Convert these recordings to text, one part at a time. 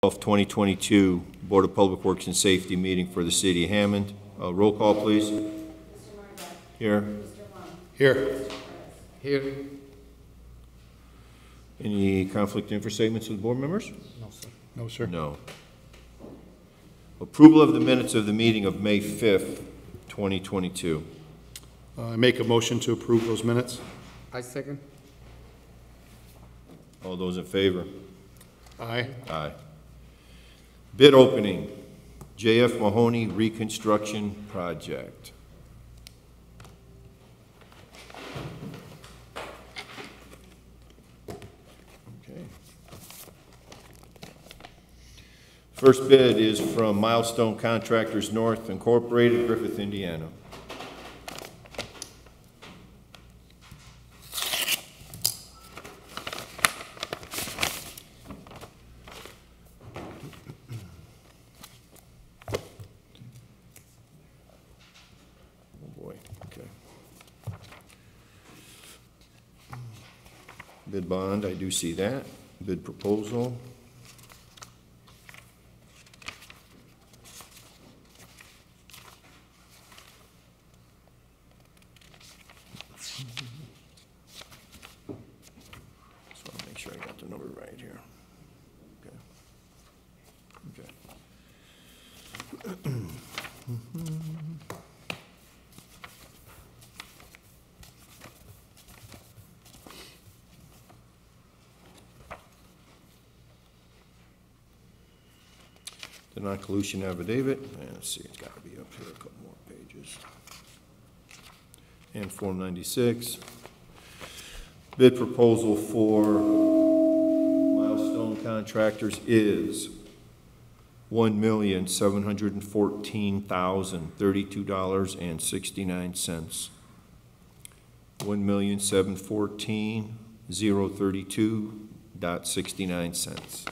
2022 Board of Public Works and Safety meeting for the City of Hammond. Roll call, please. Mr. Margot. Here. Mr. Long. Here. Mr. Perez. Here. Any conflict of interest statements with board members? No, sir. No, sir. No. Approval of the minutes of the meeting of May 5th, 2022. I make a motion to approve those minutes. I second. All those in favor? Aye. Aye. Bid opening, J.F. Mahoney Reconstruction Project. Okay. First bid is from Milestone Contractors North Incorporated, Griffith, Indiana. Bid bond, I do see that. Bid proposal. Just want to make sure I got the number right here. Okay. The non-collusion affidavit, and let's see, it's got to be up here a couple more pages. And Form 96. Bid proposal for Milestone Contractors is $1,714,032.69. $1,714,032.69.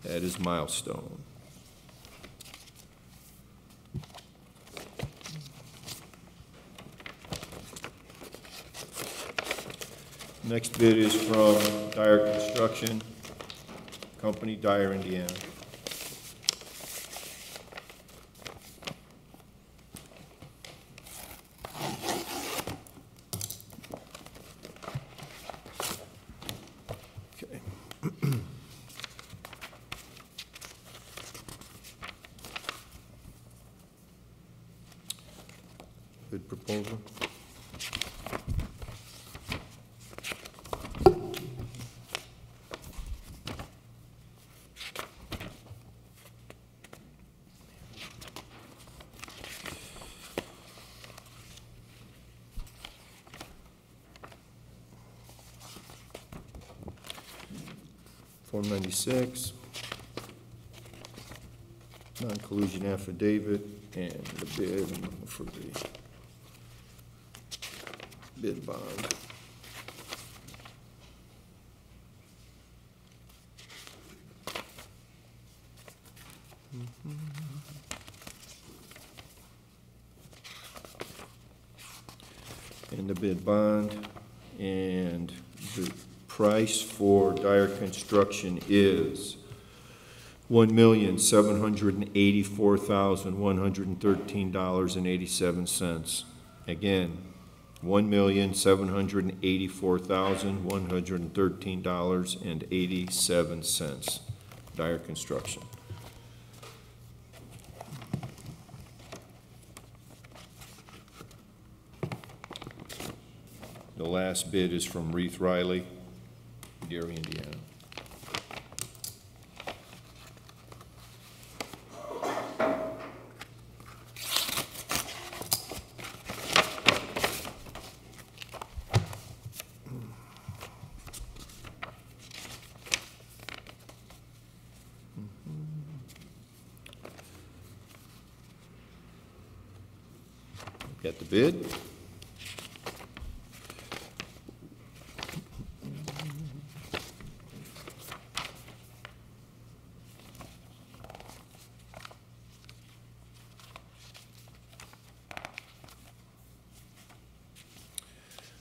That is Milestone. Next bid is from Dyer Construction Company, Dyer, Indiana. Okay. Bid proposal. Form 96. Non-collusion affidavit and the bid for the bid bond. And the bid bond, and the price for Dyer Construction is $1,784,113.87. Again, $1,784,113.87. Dyer Construction. The last bid is from Reith Riley, Gary, Indiana. Got the bid.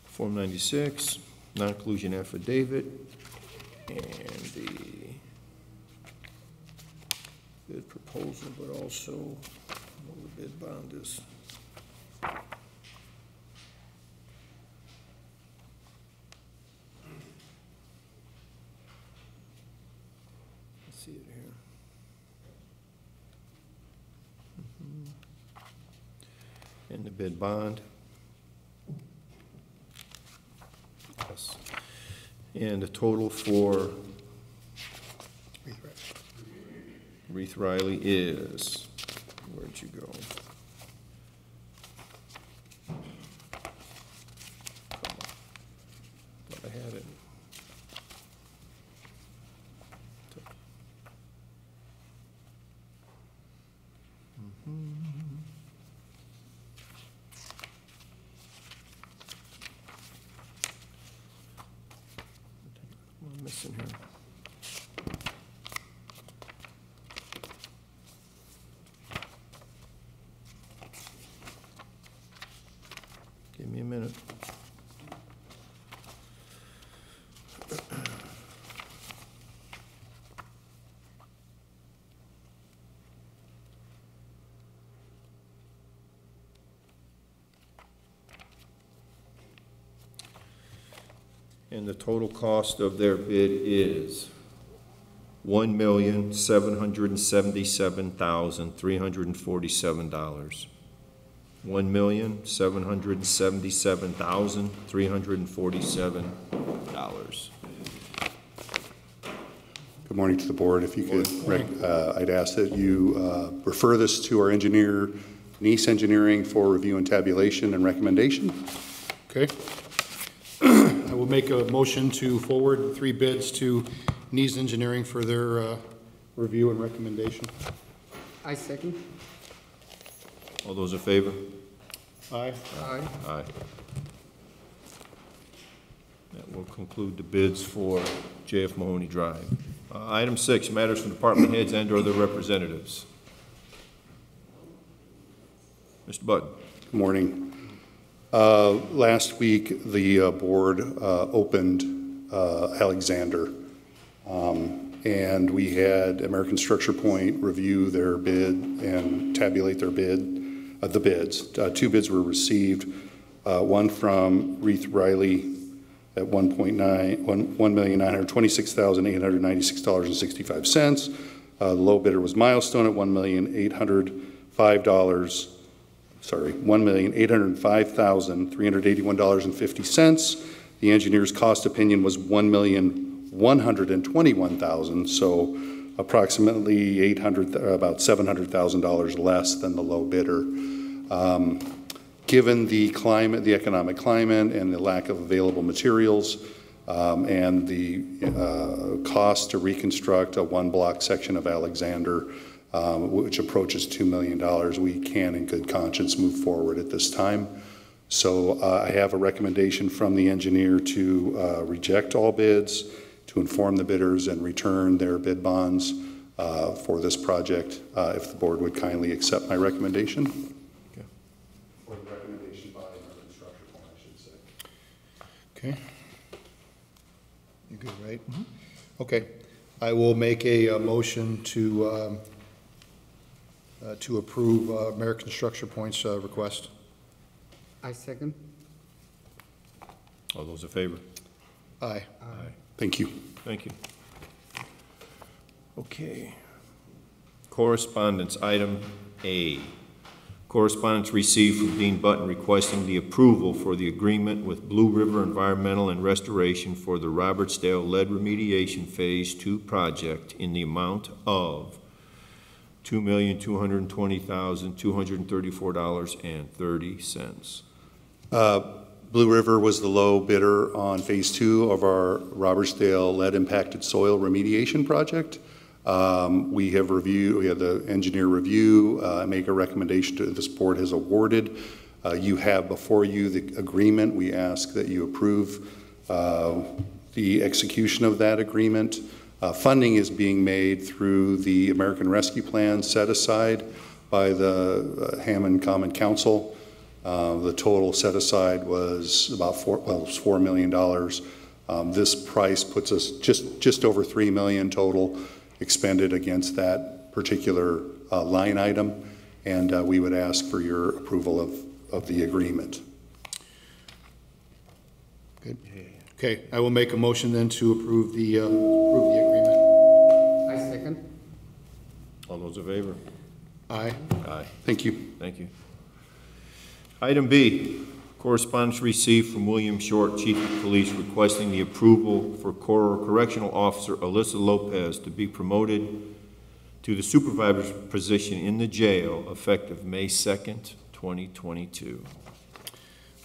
Form 96, non-collusion affidavit, and the proposal, but also what the bid bond is. Let's see it here. And the bid bond. Yes. And the total for Reith Riley is, where'd you go? Thought I had it. What am I missing here? Give me a minute. And the total cost of their bid is $1,777,347. $1,777,347. Good morning to the board. If you could, I'd ask that you refer this to our engineer, Nice Engineering, for review and tabulation and recommendation. Okay. I will make a motion to forward 3 bids to Nees Engineering for their review and recommendation. I second. All those in favor? Aye. Aye. Aye. That will conclude the bids for JF Mahoney Drive. Item 6, matters from department heads and/or their representatives. Mr. Button. Good morning. Last week, the board opened Alexander, and we had American Structure Point review their bid and tabulate their bid, the bids. 2 bids were received, one from Reith Riley at $1,926,896.65. The low bidder was Milestone at $1,805,381.50. The engineer's cost opinion was $1,121,000, so approximately about $700,000 less than the low bidder. Given the climate, the economic climate, and the lack of available materials, and the cost to reconstruct a 1-block section of Alexander, which approaches $2 million, we can in good conscience move forward at this time. So I have a recommendation from the engineer to reject all bids, to inform the bidders and return their bid bonds for this project, if the board would kindly accept my recommendation. Okay. Or the recommendation by American Structure Point, I should say. Okay. You good, right? Mm-hmm. Okay. I will make a motion to approve American Structure Point's request. I second. All those in favor? Aye. Aye. Thank you. Thank you. Okay. Correspondence, item A. Correspondence received from Dean Button requesting the approval for the agreement with Blue River Environmental and Restoration for the Robertsdale Lead Remediation Phase 2 project in the amount of $2,220,234.30. Blue River was the low bidder on Phase 2 of our Robertsdale lead-impacted soil remediation project. We had the engineer review, make a recommendation to this board has awarded. You have before you the agreement. We ask that you approve the execution of that agreement. Funding is being made through the American Rescue Plan set aside by the Hammond Common Council. The total set aside was about $4 million. This price puts us just over $3 million total expended against that particular line item, and we would ask for your approval of the agreement. Good. Okay, I will make a motion then to approve the agreement. I second. All those in favor? Aye. Aye. Thank you. Thank you. Item B, correspondence received from William Short, Chief of Police, requesting the approval for Correctional Officer Alyssa Lopez to be promoted to the supervisor's position in the jail effective May 2nd, 2022.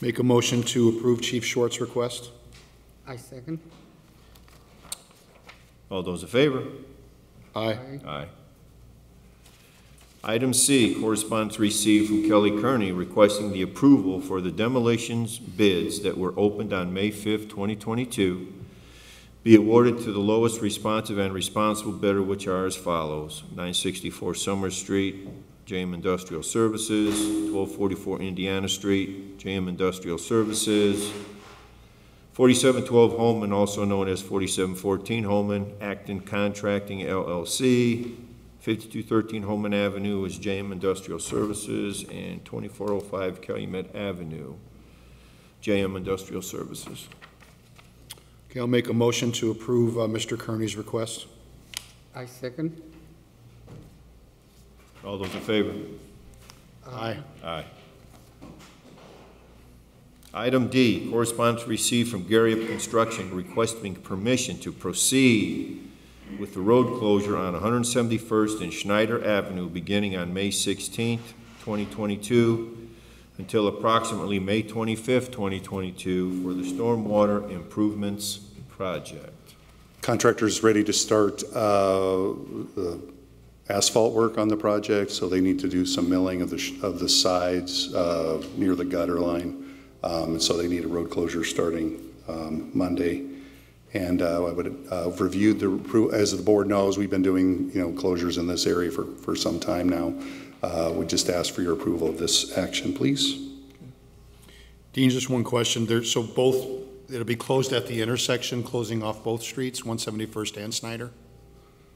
Make a motion to approve Chief Short's request. I second. All those in favor? Aye. Aye. Item C, correspondence received from Kelly Kearney requesting the approval for the demolitions bids that were opened on May 5th, 2022, be awarded to the lowest responsive and responsible bidder, which are as follows: 964 Summer Street, JM Industrial Services; 1244 Indiana Street, JM Industrial Services; 4712 Holman, also known as 4714 Holman, Acton Contracting LLC; 5213 Holman Avenue is JM Industrial Services; and 2405 Calumet Avenue, JM Industrial Services. Okay, I'll make a motion to approve Mr. Kearney's request. I second. All those in favor? Aye. Aye. Item D, correspondence received from Gary Up Construction requesting permission to proceed with the road closure on 171st and Schneider Avenue beginning on May 16th, 2022 until approximately May 25th, 2022 for the stormwater improvements project. Contractor's ready to start the asphalt work on the project, so they need to do some milling of the sides near the gutter line. And so they need a road closure starting Monday. And I would reviewed as the board knows, we've been doing closures in this area for some time now. We just ask for your approval of this action, please. Dean, just one question there. So it'll be closed at the intersection, closing off both streets, 171st and Snyder?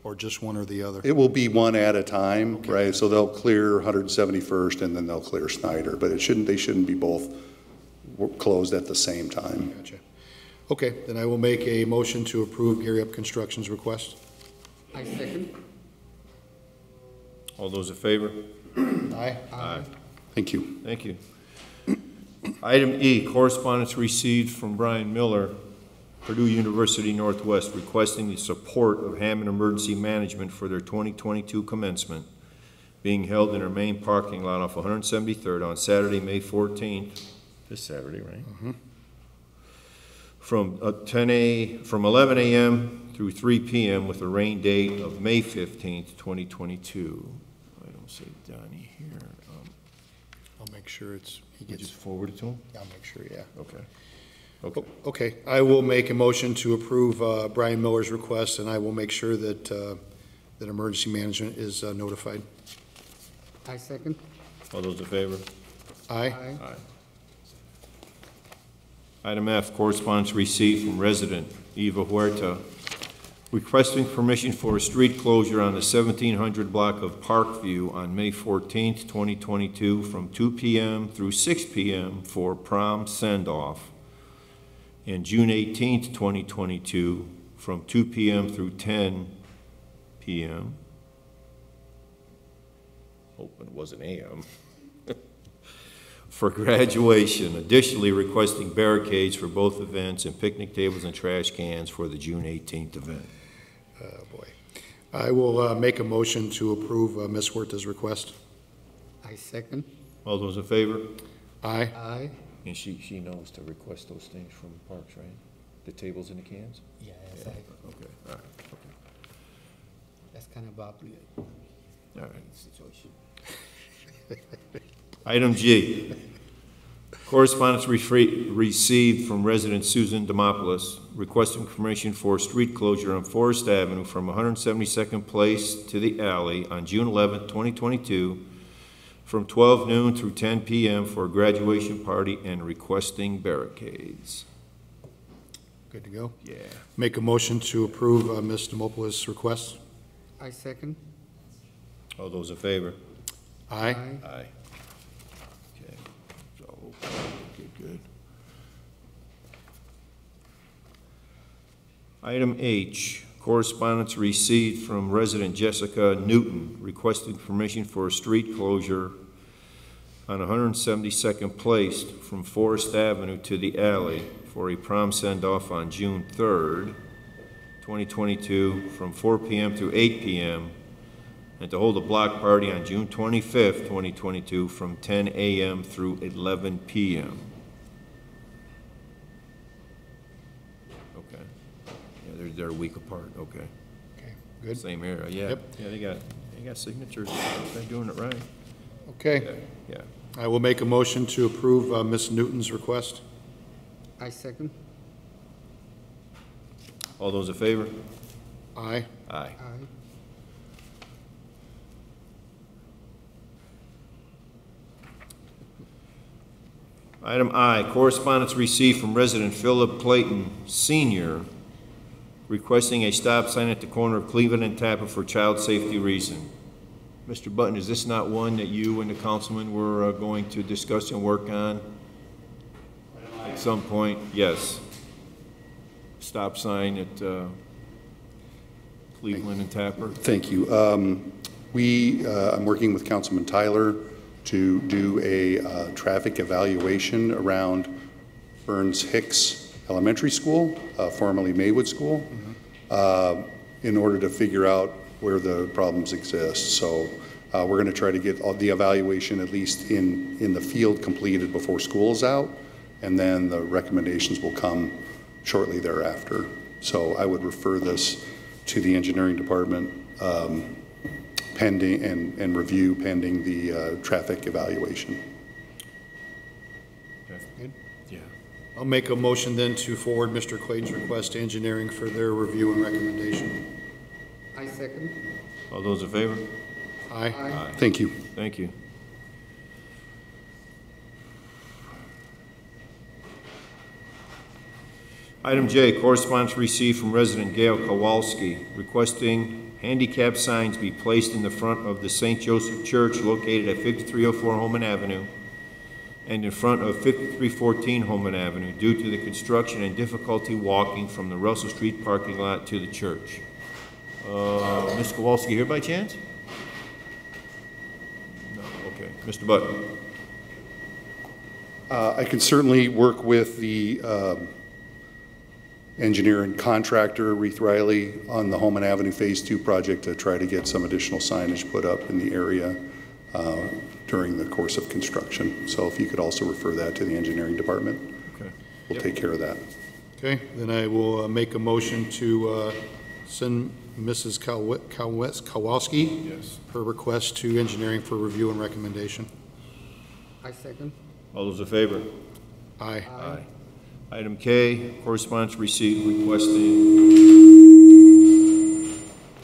Or just one or the other? It will be one at a time, okay. Right? So they'll clear 171st and then they'll clear Snyder, but they shouldn't be both closed at the same time. Gotcha. Okay, then I will make a motion to approve Gary Up Construction's request. I second. All those in favor? Aye. Aye. Thank you. Thank you. Item E, correspondence received from Brian Miller, Purdue University Northwest, requesting the support of Hammond Emergency Management for their 2022 commencement being held in their main parking lot off 173rd on Saturday, May 14th. This Saturday, right? Mm-hmm. From 11 a.m. through 3 p.m. with a rain date of May 15th, 2022. I don't see Donnie here. I'll make sure he Just gets, forward it to him? I'll make sure, yeah. Okay. Okay. Okay, I will make a motion to approve Brian Miller's request, and I will make sure that that emergency management is notified. I second. All those in favor? Aye. Aye. Item F, correspondence received from resident Eva Huerta requesting permission for a street closure on the 1700 block of Parkview on May 14th, 2022 from 2 p.m. through 6 p.m. for prom send-off, and June 18th, 2022 from 2 p.m. through 10 p.m. Hoping it wasn't a.m. for graduation, additionally requesting barricades for both events and picnic tables and trash cans for the June 18th event. Oh, boy. I will make a motion to approve Ms. Huerta's request. I second. All those in favor? Aye. Aye. And she knows to request those things from parks, right? The tables and the cans? Yes, Okay, all right, okay, that's kind of appropriate all right. situation. Item G, correspondence received from resident Susan Demopoulos requesting permission for street closure on Forest Avenue from 172nd Place to the alley on June 11th, 2022 from 12 noon through 10 p.m. for a graduation party and requesting barricades. Good to go. Yeah. Make a motion to approve Ms. Demopoulos' request. I second. All those in favor? Aye. Aye. Okay, so, okay, good. Item H, correspondence received from resident Jessica Newton requesting permission for a street closure on 172nd Place from Forest Avenue to the alley for a prom send-off on June 3rd, 2022, from 4 p.m. to 8 p.m., and to hold a block party on June 25th, 2022, from 10 a.m. through 11 p.m. Okay. Yeah, they're a week apart, okay. Okay, good. Same area, yeah. Yep. Yeah, they got signatures, they're doing it right. Okay. Yeah. I will make a motion to approve Ms. Newton's request. I second. All those in favor? Aye. Aye. Aye. Item I, correspondence received from resident Philip Clayton Sr. requesting a stop sign at the corner of Cleveland and Tappan for child safety reason. Mr. Button, is this not one that you and the councilman were going to discuss and work on at some point? Yes. Stop sign at Cleveland and Tappan. Thank you. I'm working with Councilman Tyler to do a traffic evaluation around Burns Hicks Elementary School, formerly Maywood School, in order to figure out where the problems exist. So we're going to try to get the evaluation at least in the field completed before school is out, and then the recommendations will come shortly thereafter. So I would refer this to the engineering department pending and review pending the traffic evaluation. Good. Yeah. I'll make a motion then to forward Mr. Clayton's request to engineering for their review and recommendation. I second. All those in favor? Aye. Aye. Thank you. Thank you. Item J, correspondence received from resident Gail Kowalski requesting handicap signs be placed in the front of the St. Joseph Church located at 5304 Holman Avenue and in front of 5314 Holman Avenue due to the construction and difficulty walking from the Russell Street parking lot to the church. Ms. Kowalski here by chance? No, okay. Mr. Button. I can certainly work with the engineer and contractor, Reith Riley, on the Holman Avenue Phase 2 project to try to get some additional signage put up in the area during the course of construction. So if you could also refer that to the engineering department, Okay. we'll take care of that. Okay, then I will make a motion to send Mrs. Kowalski Yes. her request to engineering for review and recommendation. I second. All those in favor? Aye. Aye. Item K, correspondence received requesting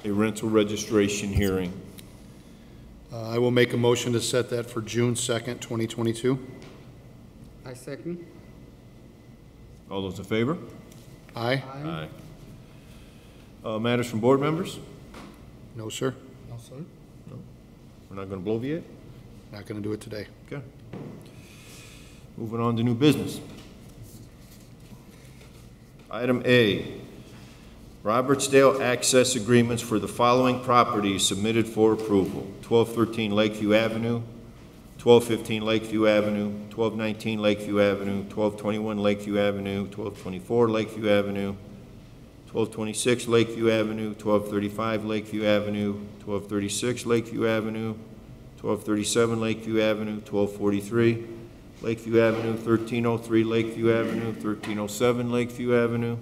a rental registration hearing. I will make a motion to set that for June 2nd, 2022. I second. All those in favor? Aye. Aye. Matters from board members? No, sir. No, sir. We're not going to bloviate? Not going to do it today. Okay. Moving on to new business. Item A, Robertsdale access agreements for the following properties submitted for approval: 1213 Lakeview Avenue, 1215 Lakeview Avenue, 1219 Lakeview Avenue, 1221 Lakeview Avenue, 1224 Lakeview Avenue, 1226 Lakeview Avenue, 1235 Lakeview Avenue, 1236 Lakeview Avenue, 1237 Lakeview Avenue, 1243 Lakeview Avenue, 1303 Lakeview Avenue, 1307 Lakeview Avenue,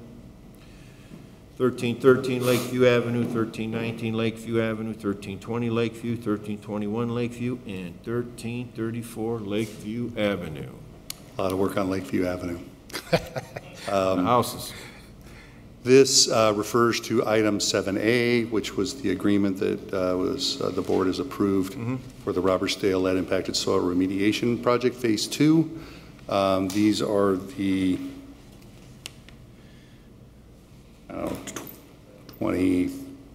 1313 Lakeview Avenue, 1319 Lakeview Avenue, 1320 Lakeview, 1321 Lakeview, and 1334 Lakeview Avenue. A lot of work on Lakeview Avenue. The houses. This refers to item 7A, which was the agreement that the board has approved for the Robertsdale lead impacted soil remediation project phase 2. These are the 20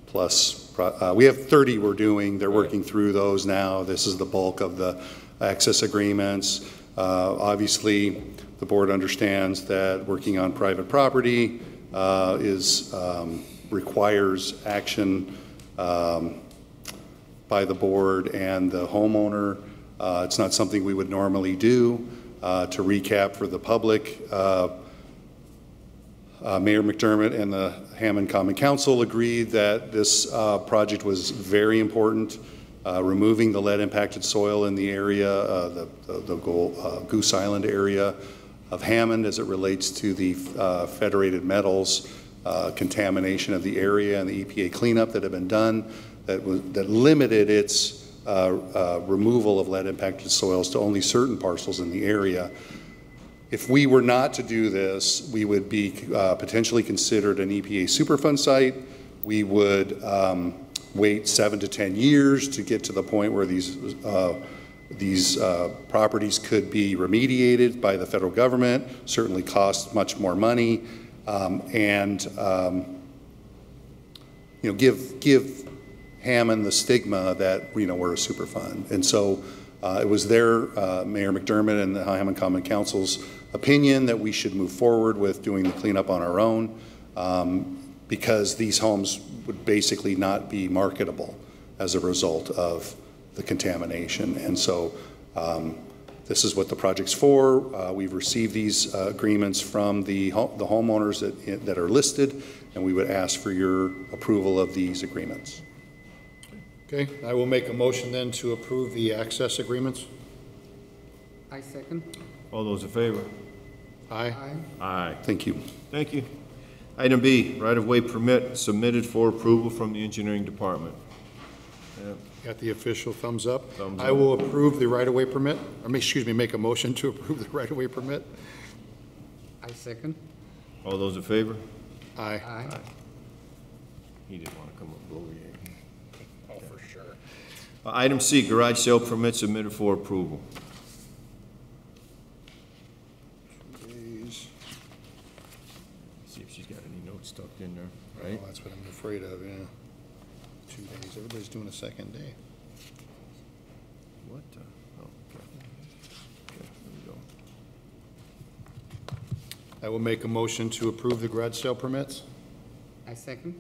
plus we have 30 we're doing. They're working through those now. This is the bulk of the access agreements. Obviously, the board understands that working on private property requires action by the board and the homeowner. It's not something we would normally do. To recap for the public, Mayor McDermott and the Hammond Common Council agreed that this project was very important. Removing the lead impacted soil in the area, the Goose Island area of Hammond as it relates to the federated metals contamination of the area and the EPA cleanup that had been done that limited its removal of lead impacted soils to only certain parcels in the area. If we were not to do this, we would be potentially considered an EPA Superfund site. We would wait 7 to 10 years to get to the point where these properties could be remediated by the federal government, certainly cost much more money, and give Hammond the stigma that we're a Superfund. And so it was Mayor McDermott and the Hammond Common Council's opinion that we should move forward with doing the cleanup on our own because these homes would basically not be marketable as a result of the contamination. And so this is what the project's for. We've received these agreements from the homeowners that are listed, and we would ask for your approval of these agreements. Okay, I will make a motion then to approve the access agreements. I second. All those in favor? Aye. Aye. Aye. Thank you. Thank you. Item B, right-of-way permit submitted for approval from the engineering department. Got the official thumbs up. Thumbs I up. will approve the right-of-way permit, or make a motion to approve the right-of-way permit. I second. All those in favor? Aye. Aye. He didn't want to come up over here. Oh, for sure. Item C, garage sale permit submitted for approval. See if she's got any notes tucked in there, right? Well, that's what I'm afraid of, yeah. 2 days, everybody's doing a second day. What? Oh, okay. Okay, there we go. I will make a motion to approve the garage sale permits. I second.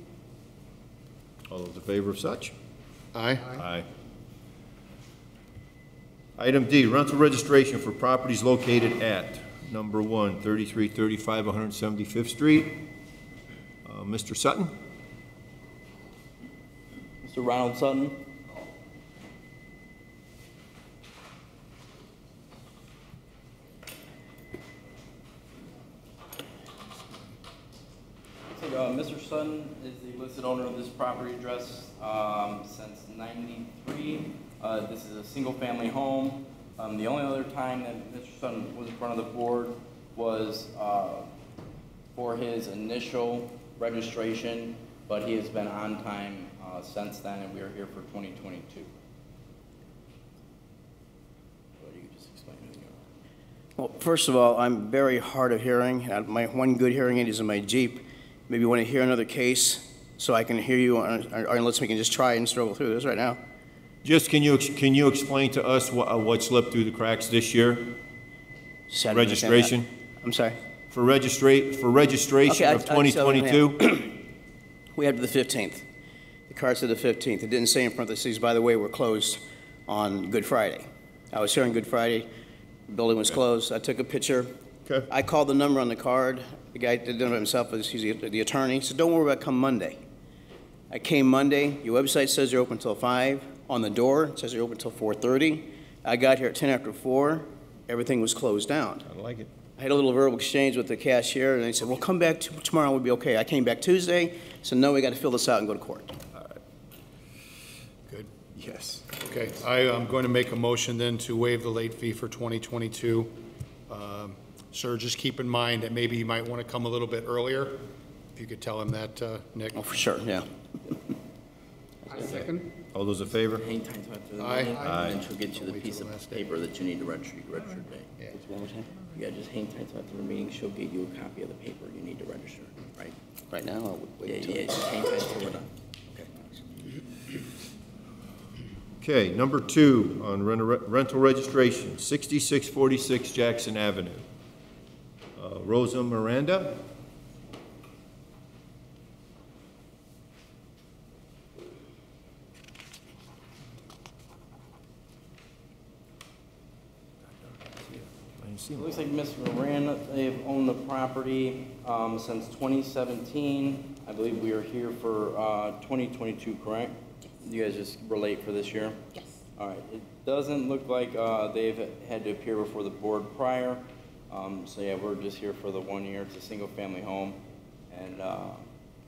All those in favor of such? Aye. Aye. Item D, rental registration for properties located at number 1, 3335 175th Street. Mr. Sutton? Mr. Ronald Sutton. Mr. Sutton is the listed owner of this property address since '93. This is a single-family home. The only other time that Mr. Sutton was in front of the board was for his initial registration, but he has been on time since then, and we are here for 2022. Well, you could just explain who you are. Well, first of all, I'm very hard of hearing. My one good hearing aid is in my Jeep. Maybe you want to hear another case so I can hear you, or unless we can just try and struggle through this right now. Just can you explain to us what slipped through the cracks this year? Just had to understand that. Registration? I'm sorry. For registration of 2022? We had the 15th. The card said the 15th. It didn't say in parentheses, by the way, we're closed on Good Friday. I was here on Good Friday. The building was closed. I took a picture. Okay. I called the number on the card. The guy did it himself. He's the attorney. He said, don't worry about it, come Monday. I came Monday. Your website says you're open until 5. On the door, it says you're open until 4:30. I got here at 10 after 4. Everything was closed down. I like it. I had a little verbal exchange with the cashier, and they said, well, come back tomorrow, we'll be okay. I came back Tuesday, said, no, we got to fill this out and go to court. Good. Yes. Okay, I am going to make a motion then to waive the late fee for 2022. Sir, just keep in mind that maybe you might want to come a little bit earlier. If you could tell him that, Nick. Oh, for sure, yeah. I second. All those in favor? Hang tight to the Aye. meeting, Aye. and then she'll get you the Wait piece till of the last day. paper that you need to register your date. Yeah. One more time? You gotta just hang tight to the meeting, she'll get you a copy of the paper you need to register, right? Right now, I'll wait Yeah, until... just hang tight till we're done. Okay. Okay, number 2 on rental registration, 6646 Jackson Avenue. Rosa Miranda? I didn't see It him. looks like Ms. Moran, they've owned the property since 2017. I believe we are here for 2022, correct? You guys just were late for this year? Yes. All right. It doesn't look like they've had to appear before the board prior. So yeah, we're just here for the 1 year. It's a single-family home, and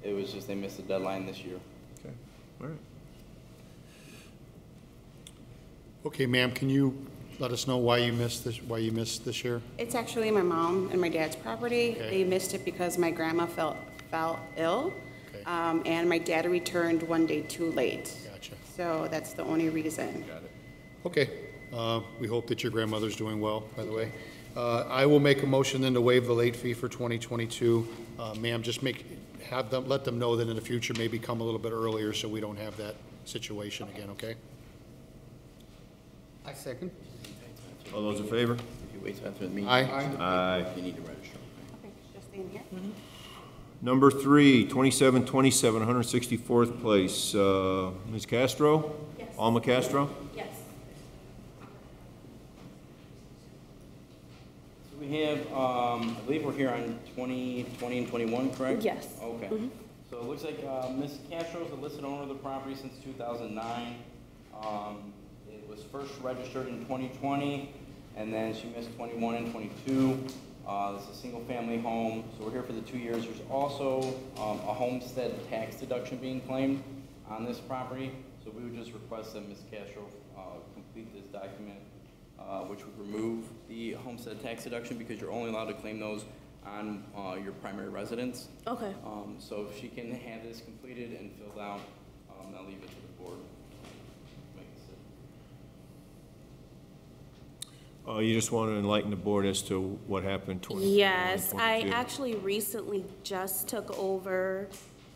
it was just they missed the deadline this year. Okay, all right. Okay, ma'am, can you let us know why you missed this year? It's actually my mom and my dad's property. Okay. They missed it because my grandma fell ill, Okay. and my dad returned one day too late. Gotcha. So that's the only reason. Got it. Okay, we hope that your grandmother's doing well, by the way. I will make a motion then to waive the late fee for 2022. Ma'am, just let them know that in the future, maybe come a little bit earlier so we don't have that situation again, okay? I second. All those in favor? If you wait till after the meeting. Aye. Aye. You need to register. Okay, just stay in here. Number 3, 2727 164th Place. Ms. Castro? Yes. Alma Castro? Yes. So we have, I believe we're here on 20, 20, and 21, correct? Yes. Okay. So it looks like Ms. Castro is the listed owner of the property since 2009. It was first registered in 2020, and then she missed 21 and 22. This is a single-family home, so we're here for the 2 years. There's also a homestead tax deduction being claimed on this property, so we would just request that Ms. Castro complete this document, which would remove the homestead tax deduction because you're only allowed to claim those on your primary residence. Okay. So if she can have this completed and filled out, I'll leave it to the board. Make a decision. You just want to enlighten the board as to what happened 20? Yes, I 22. actually recently just took over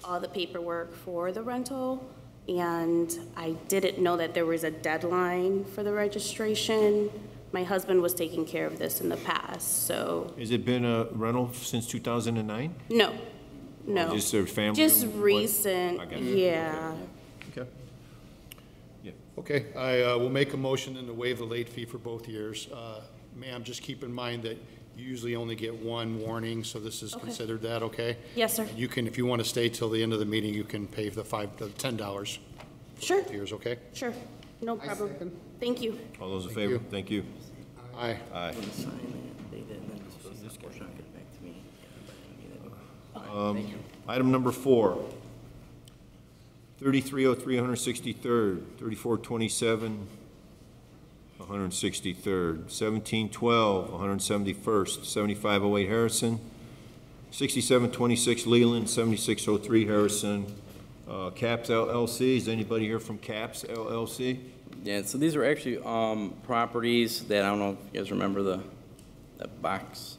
all the paperwork for the rental, and I didn't know that there was a deadline for the registration. My husband was taking care of this in the past, so, Has it been a rental since 2009? no, no. Just their family? Just what- recent, I got it. yeah. Okay. Yeah. Okay, I will make a motion then to waive the late fee for both years. Ma'am, just keep in mind that you usually only get one warning, so this is Okay. considered that, okay? Yes, sir. You can, if you want to stay till the end of the meeting, you can pay the $10 Sure, years, okay? sure, no I problem. second. Thank you. All those in Thank favor? you. Thank you. Aye. Aye. I'm gonna sign it. They did, and then just fill this portion, I'll get it back to me. Thank you. Item number 4, 3303 163rd, 3427 163rd, 1712 171st, 7508 Harrison, 6726 Leland, 7603 Harrison. Caps LLC, is anybody here from Caps LLC? Yeah, so these are actually properties that, I don't know if you guys remember the box.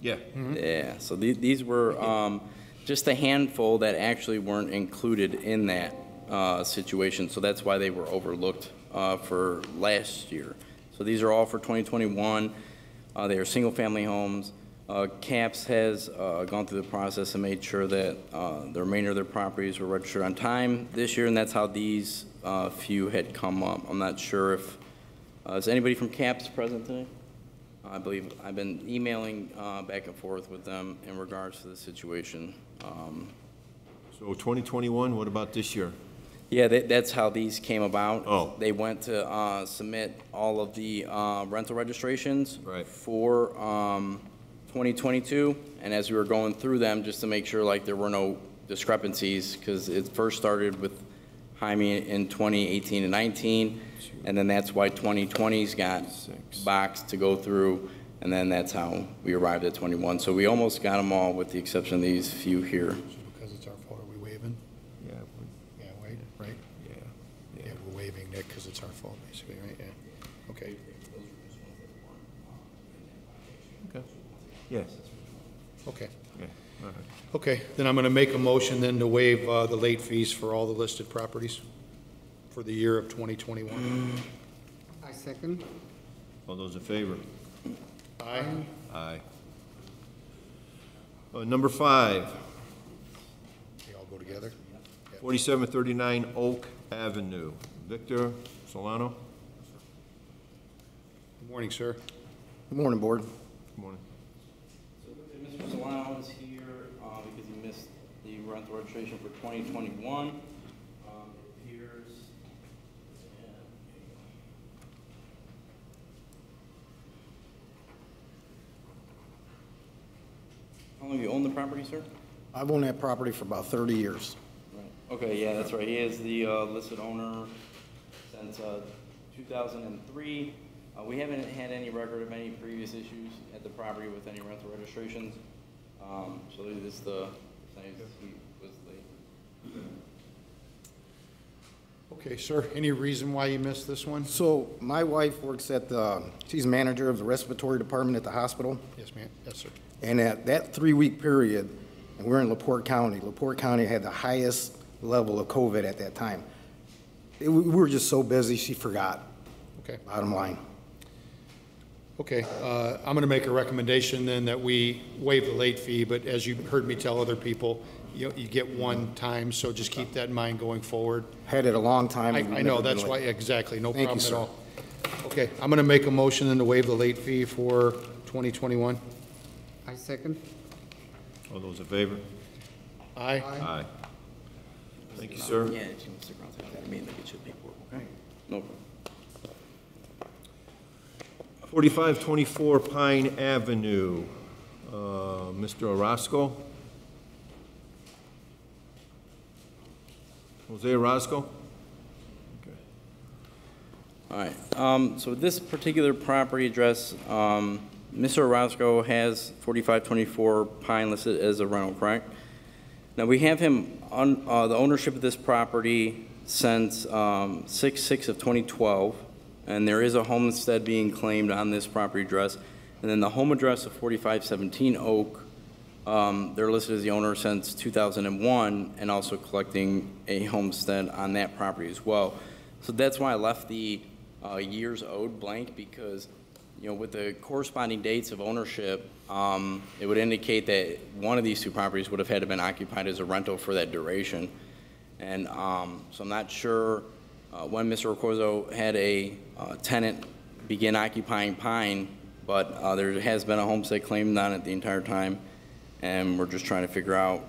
Yeah. Yeah, so these were just a handful that actually weren't included in that situation, so that's why they were overlooked for last year. So these are all for 2021. They are single-family homes. CAPS has gone through the process and made sure that the remainder of their properties were registered on time this year, and that's how these few had come up. I'm not sure if, is anybody from CAPS present today? I believe I've been emailing back and forth with them in regards to the situation. So 2021, what about this year? Yeah, that's how these came about. Oh. They went to submit all of the rental registrations Right. for 2022, and as we were going through them, just to make sure like there were no discrepancies, because it first started with Jaime in 2018 and 19, and then that's why 2020's got boxed to go through, and then that's how we arrived at 21. So we almost got them all with the exception of these few here. Because it's our fault, are we waiving? Yeah. Yeah, wait, right? Yeah. Yeah, we're waiving, Nick, because it's our fault, basically, right? Yeah. Okay. Okay. Yes. Okay. Yeah. All right. Okay, then I'm going to make a motion then to waive the late fees for all the listed properties for the year of 2021. I second. All those in favor? Aye. Aye. Number 5, They all go together? 4739 Oak Avenue. Victor Solano? Good morning, sir. Good morning, Board. Good morning. So Mr. Solano is here because he missed the rental registration for 2021. It appears, how long have you owned the property, sir? I've owned that property for about 30 years. Right. Okay, yeah, that's right. He is the listed owner since 2003. We haven't had any record of any previous issues at the property with any rental registrations. So this is the thing he was late. Okay, sir, any reason why you missed this one? So my wife works at she's manager of the respiratory department at the hospital. Yes, ma'am. Yes, sir. And at that 3-week period, and we're in LaPorte County. LaPorte County had the highest level of COVID at that time. We were just so busy, she forgot, Okay. bottom line. Okay, I'm going to make a recommendation then that we waive the late fee, but as you heard me tell other people, you get one time, so just keep that in mind going forward. Had it a long time. I and we've know, never been that's why, late. exactly, no Thank you, problem at sir. all. Okay, I'm going to make a motion then to waive the late fee for 2021. I second. All those in favor? Aye. Aye. Thank you, sir. Yeah, if you want to stick around, I mean, like it should be paperwork, okay? No problem. 4524 Pine Avenue. Mr. Orozco? Jose Orozco? Okay. All right, so this particular property address, Mr. Orozco has 4524 Pine listed as a rental, correct? Now, we have him on the ownership of this property since 6/6 of 2012, and there is a homestead being claimed on this property address. And then the home address of 4517 Oak, they're listed as the owner since 2001 and also collecting a homestead on that property as well. So that's why I left the years owed blank, because you know, with the corresponding dates of ownership, it would indicate that one of these two properties would have had to been occupied as a rental for that duration. And so I'm not sure when Mr. Roccoso had a tenant begin occupying Pine, but there has been a homestead claimed on it the entire time, and we're just trying to figure out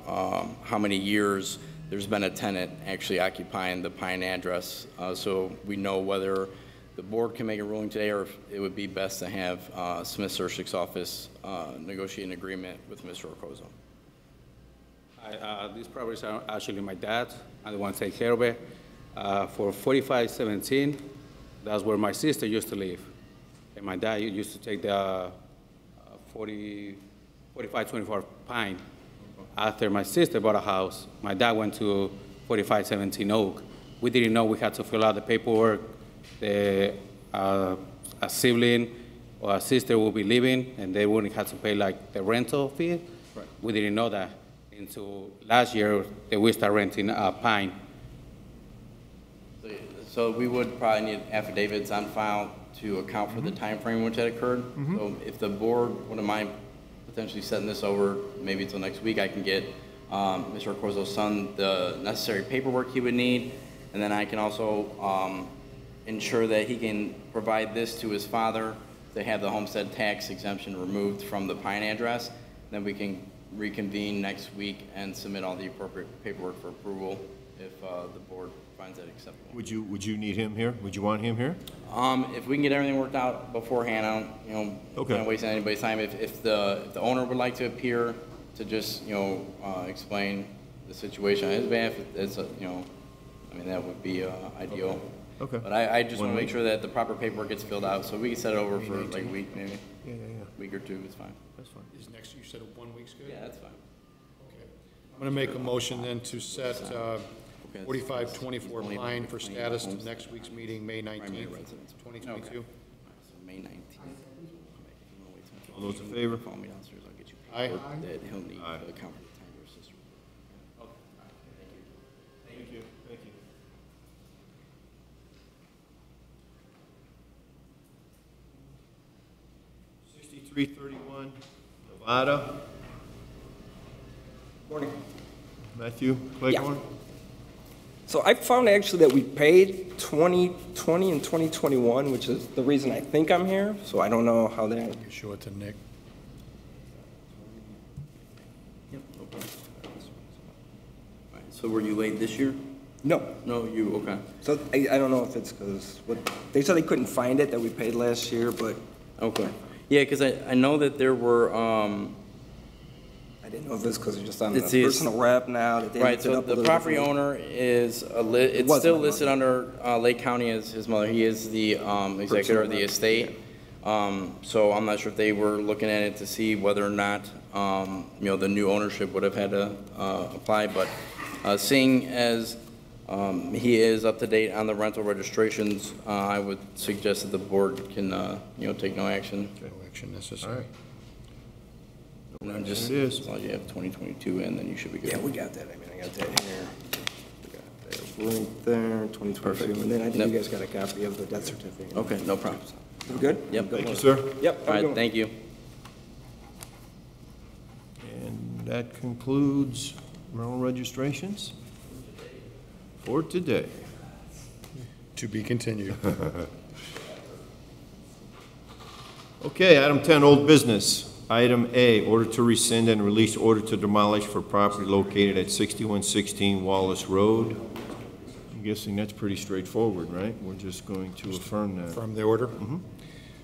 how many years there's been a tenant actually occupying the Pine address, so we know whether the board can make a ruling today, or if it would be best to have Smith Surshik's office negotiate an agreement with Mr. Roccoso. These properties are actually my dad's. I'm the one to take care of it. For 4517, that's where my sister used to live. And my dad used to take the 4524 Pine. After my sister bought a house, my dad went to 4517 Oak. We didn't know we had to fill out the paperwork. A sibling or a sister will be living, and they wouldn't have to pay like the rental fee. Right. We didn't know that until last year that we started renting Pine. So we would probably need affidavits on file to account for the time frame which that occurred. So if the board wouldn't mind potentially setting this over maybe until next week, I can get Mr. Roccoso's son the necessary paperwork he would need, and then I can also ensure that he can provide this to his father to have the homestead tax exemption removed from the Pine address. Then we can reconvene next week and submit all the appropriate paperwork for approval if the board finds that acceptable. Would you need him here? Would you want him here? If we can get everything worked out beforehand, I don't, Okay. don't waste anybody's time. If the owner would like to appear to just, explain the situation on his behalf, it's I mean, that would be ideal. Okay. But I just One want to make week? sure that the proper paperwork gets filled out, so we can set it over for like a 18th. week, maybe, Yeah. week or two, it's fine. That's fine. Is next, you said 1 week's good? Yeah, that's fine. Okay. I'm going to make a motion then to set 4524 Pine for status to next week's meeting, May 19th, 2022. So May 19th. All those in favor? Call me downstairs, I'll get you Aye. paperwork that he'll need Aye. to account for the time of your sister. Thank you. Thank you. 331 Nevada. Morning. Matthew Cleghorn? So I found actually that we paid 2020 and 2021, which is the reason I think I'm here, so I don't know how that. You show it to Nick. Yep, no problem. All right, so were you late this year? No. No, you, okay. So I don't know if it's because, they said they couldn't find it that we paid last year, but Okay. Yeah, because I know that there were, I didn't know if it's because it's just on the It's the- personal rep now that they right, looked it so up a the little property differently. owner is, it's was still my listed mother. under Lake County as his mother. He is the executor of the rep, estate. So I'm not sure if they were looking at it to see whether or not, the new ownership would have had to apply. But seeing as he is up to date on the rental registrations, I would suggest that the board can, take no action. No action All necessary. right. And then just, It is. as long as you have 2022 in, then you should be good. Yeah, we got that. I mean, I got that here. We got that right there, 2022. And then I think Yep. you guys got a copy of the death certificate. Okay, no problem. You good? Yep. Thank you, sir. Yep. All right, thank you. And that concludes rental registrations for today. To be continued. Okay, item 10, old business. Item A, order to rescind and release order to demolish for property located at 6116 Wallace Road. I'm guessing that's pretty straightforward, right? We're just going to affirm that. Affirm the order?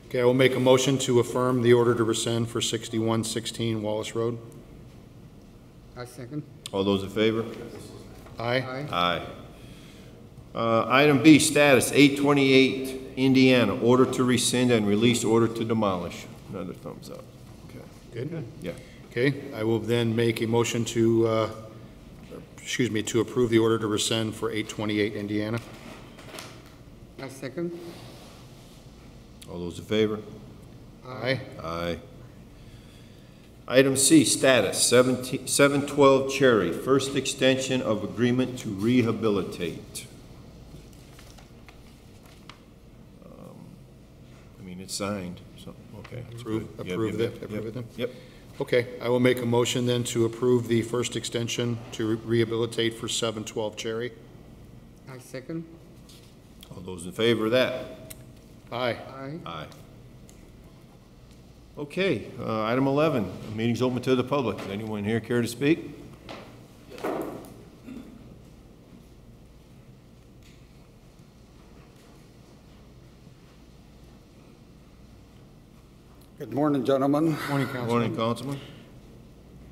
Okay, I will make a motion to affirm the order to rescind for 6116 Wallace Road. I second. All those in favor? Aye. Aye. Item B, status, 828 Indiana, order to rescind and release order to demolish. Another thumbs up. Okay. Good. Yeah. Okay, I will then make a motion to, to approve the order to rescind for 828 Indiana. I second. All those in favor? Aye. Aye. Item C, status, 712 Cherry, first extension of agreement to rehabilitate. I mean, it's signed, so, okay. that's Approve, good. Yep, approve yep, it, yep, approve it then? Yep. Okay, I will make a motion then to approve the first extension to rehabilitate for 712 Cherry. I second. All those in favor of that? Aye. Aye. Aye. Okay, item 11, the meeting's open to the public. Does anyone here care to speak? Good morning, gentlemen. Morning, Councilman. Morning, Councilman.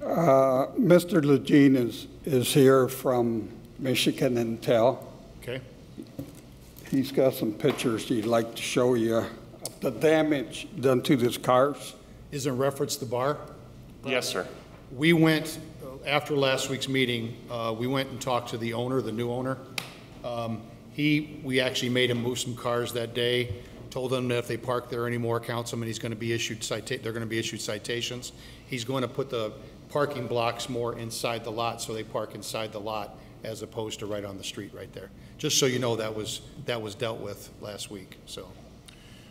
Mr. Legine is here from Michigan Intel. Okay. He's got some pictures he'd like to show you of the damage done to these cars. Is in reference to the bar? Yes, sir. We went, after last week's meeting, we went and talked to the owner, the new owner. We actually made him move some cars that day, told them that if they park there anymore, Councilman, they're going to be issued citations. He's going to put the parking blocks more inside the lot, so they park inside the lot as opposed to right on the street right there. Just so you know, that was dealt with last week, so.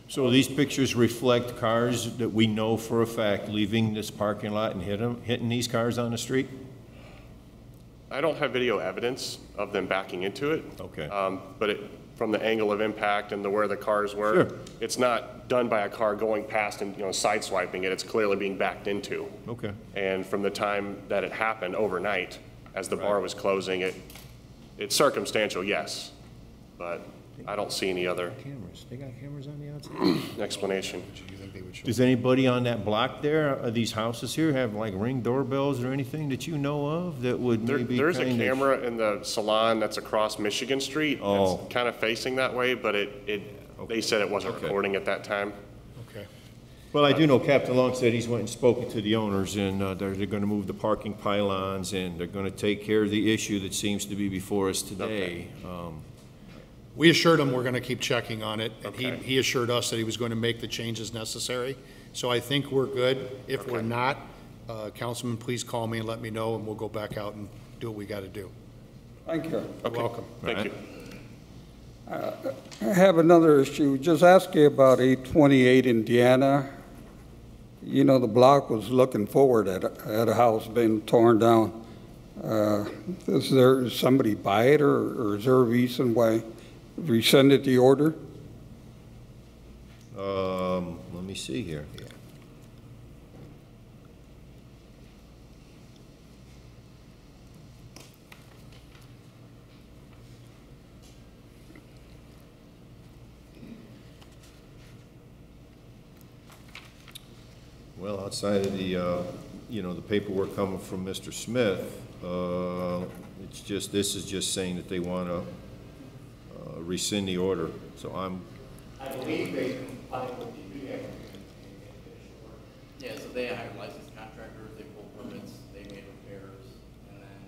So these pictures reflect cars that we know for a fact leaving this parking lot and hitting these cars on the street? I don't have video evidence of them backing into it. Okay. But from the angle of impact and where the cars were, Sure. it's not done by a car going past and, sideswiping it. It's clearly being backed into. Okay. And from the time that it happened overnight, as the bar was closing, it's circumstantial, yes. But I don't see any other Cameras, they got cameras on the outside? explanation. Does anybody on that block there, these houses here, have like Ring doorbells or anything that you know of that would maybe There's a kind of- camera in the salon that's across Michigan Street. Oh. It's kind of facing that way, but they said it wasn't Okay. recording at that time. Okay. Well, I do know Captain Long said he's went and spoken to the owners, and they're going to move the parking pylons, and they're going to take care of the issue that seems to be before us today. We assured him we're going to keep checking on it, and Okay. he assured us that he was going to make the changes necessary. So I think we're good. If we're Okay. not, Councilman, please call me and let me know, and we'll go back out and do what we got to do. Thank you. You're welcome. Thank Right. you. I have another issue. Just ask you about 828 Indiana. you know, the block was looking forward at a house being torn down. Is somebody buy it, or is there a reason why rescinded the order? Let me see here. Well, outside of the, you know, the paperwork coming from Mr. Smith, it's just, this is just saying that they want to rescind the order. So I believe they comply with the rehab agreement. Yeah, so they hired licensed contractors, they pulled permits, they made repairs, and then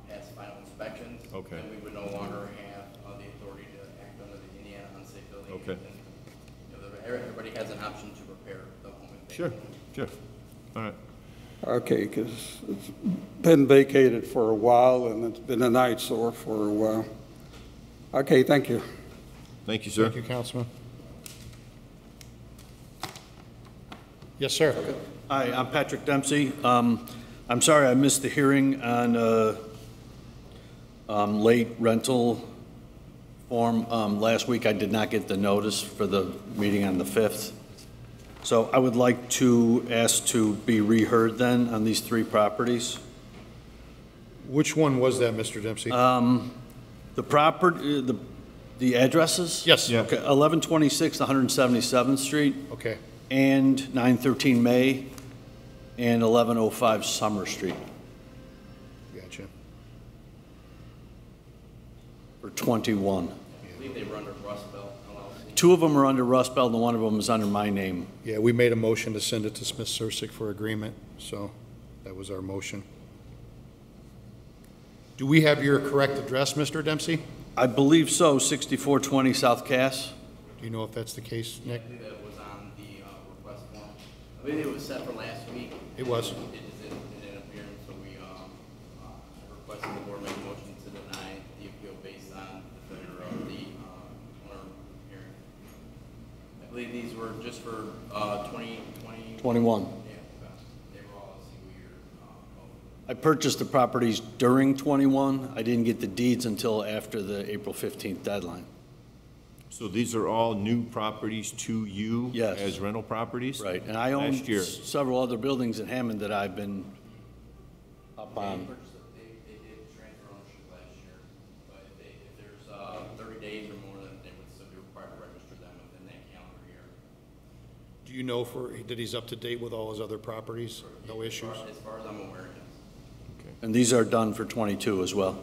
passed final inspections. Okay. And we would no longer have the authority to act under the Indiana unsafe building. Okay. And, you know, everybody has an option to repair the home. If they Sure, want. sure. All right. Okay, because it's been vacated for a while, and it's been an eyesore for a while. Okay, thank you. Thank you, sir. Thank you, Councilman. Yes, sir. Hi, I'm Patrick Dempsey. I'm sorry I missed the hearing on late rental form. Last week I did not get the notice for the meeting on the 5th. So I would like to ask to be reheard then on these 3 properties. Which one was that, Mr. Dempsey? The property, the addresses? Yes. Yeah. Okay, 1126 177th Street. Okay. And 913 May and 1105 Summer Street Gotcha. for 21. I believe they were under Rust Belt LLC. 2 of them are under Rust Belt and one of them is under my name. Yeah, we made a motion to send it to Smith Sursick for agreement, so that was our motion. Do we have your correct address, Mr. Dempsey? I believe so, 6420 South Cass. Do you know if that's the case, Nick? I believe that was on the request form. I believe it was set for last week. It was. It didn't appear, so we requested the board make a motion to deny the appeal based on the failure of the owner hearing. I believe these were just for 2020. 21. Yeah, they were all a single year vote. I purchased the properties during 21. I didn't get the deeds until after the April 15th deadline. So these are all new properties to you? Yes. As rental properties? Right, and I own Last year. several other buildings in Hammond that I've been up They on. purchased it, they did transfer ownership last year, but if there's 30 days or more, then they would still be required to register them within that calendar year. Do you know that he's up to date with all his other properties? No issues? As far as I'm aware, yes. And these are done for 22 as well.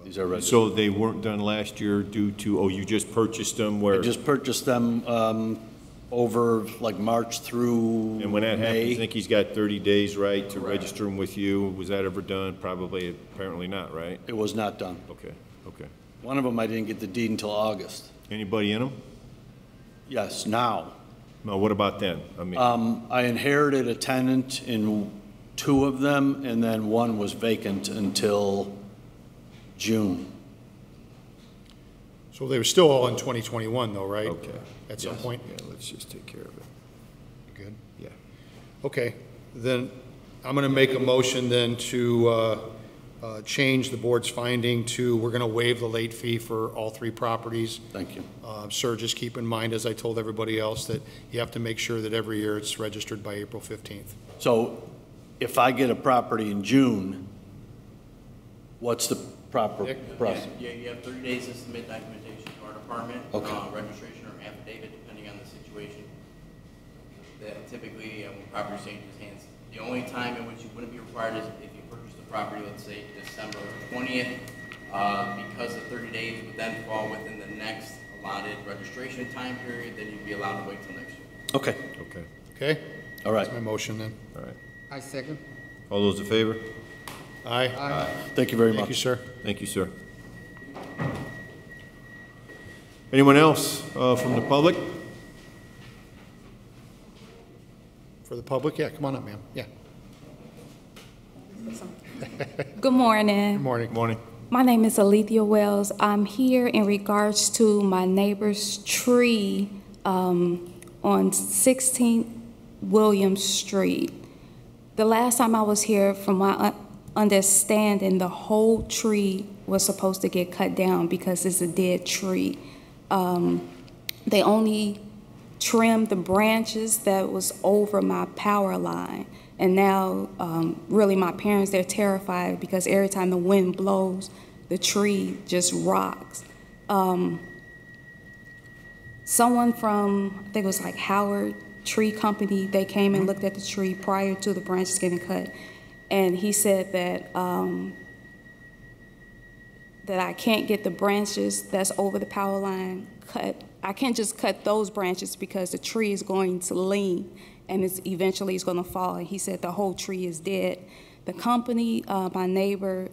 These are registered. So they weren't done last year due to, oh, you just purchased them where? I just purchased them over like March through And when that happens, May. I think he's got 30 days, right, to register them with you? Was that ever done? Probably, apparently not, right? It was not done. Okay, okay. One of them I didn't get the deed until August. Anybody in them? Yes, now. No, what about then? I mean, I inherited a tenant in 2 of them, and then 1 was vacant until June. So they were still all in 2021 though, right? okay. At some Yes. point? Yeah, let's just take care of it. Good. Yeah. Okay, then I'm going to make a motion then to change the board's finding to, we're going to waive the late fee for all 3 properties. Thank you. Sir, just keep in mind, as I told everybody else, that you have to make sure that every year it's registered by April 15th. So if I get a property in June, what's the proper Nick? process? Yeah, you have 30 days to submit documentation to our department. Okay. Registration or affidavit, depending on the situation. That typically, when property changes hands, the only time in which you wouldn't be required is if you purchase the property, let's say December 20th, because the 30 days would then fall within the next allotted registration time period, then you'd be allowed to wait till next year. Okay, Okay, Okay? all right. That's my motion then. all right. I second. All those in favor? Aye. Thank you very much. Thank you, sir. Thank you, sir. Anyone else from the public? For the public? Yeah, come on up, ma'am. Yeah. Good morning. Good morning. Good morning. My name is Alethea Wells. I'm here in regards to my neighbor's tree on 16th Williams Street. The last time I was here, from my understanding, the whole tree was supposed to get cut down because it's a dead tree. They only trimmed the branches that was over my power line. And now, really, my parents, they're terrified because every time the wind blows, the tree just rocks. Someone from, I think it was like Howard Tree Company, they came and looked at the tree prior to the branches getting cut. And he said that, that I can't get the branches that's over the power line cut. I can't just cut those branches because the tree is going to lean and eventually it's going to fall. And he said the whole tree is dead. The company, my neighbor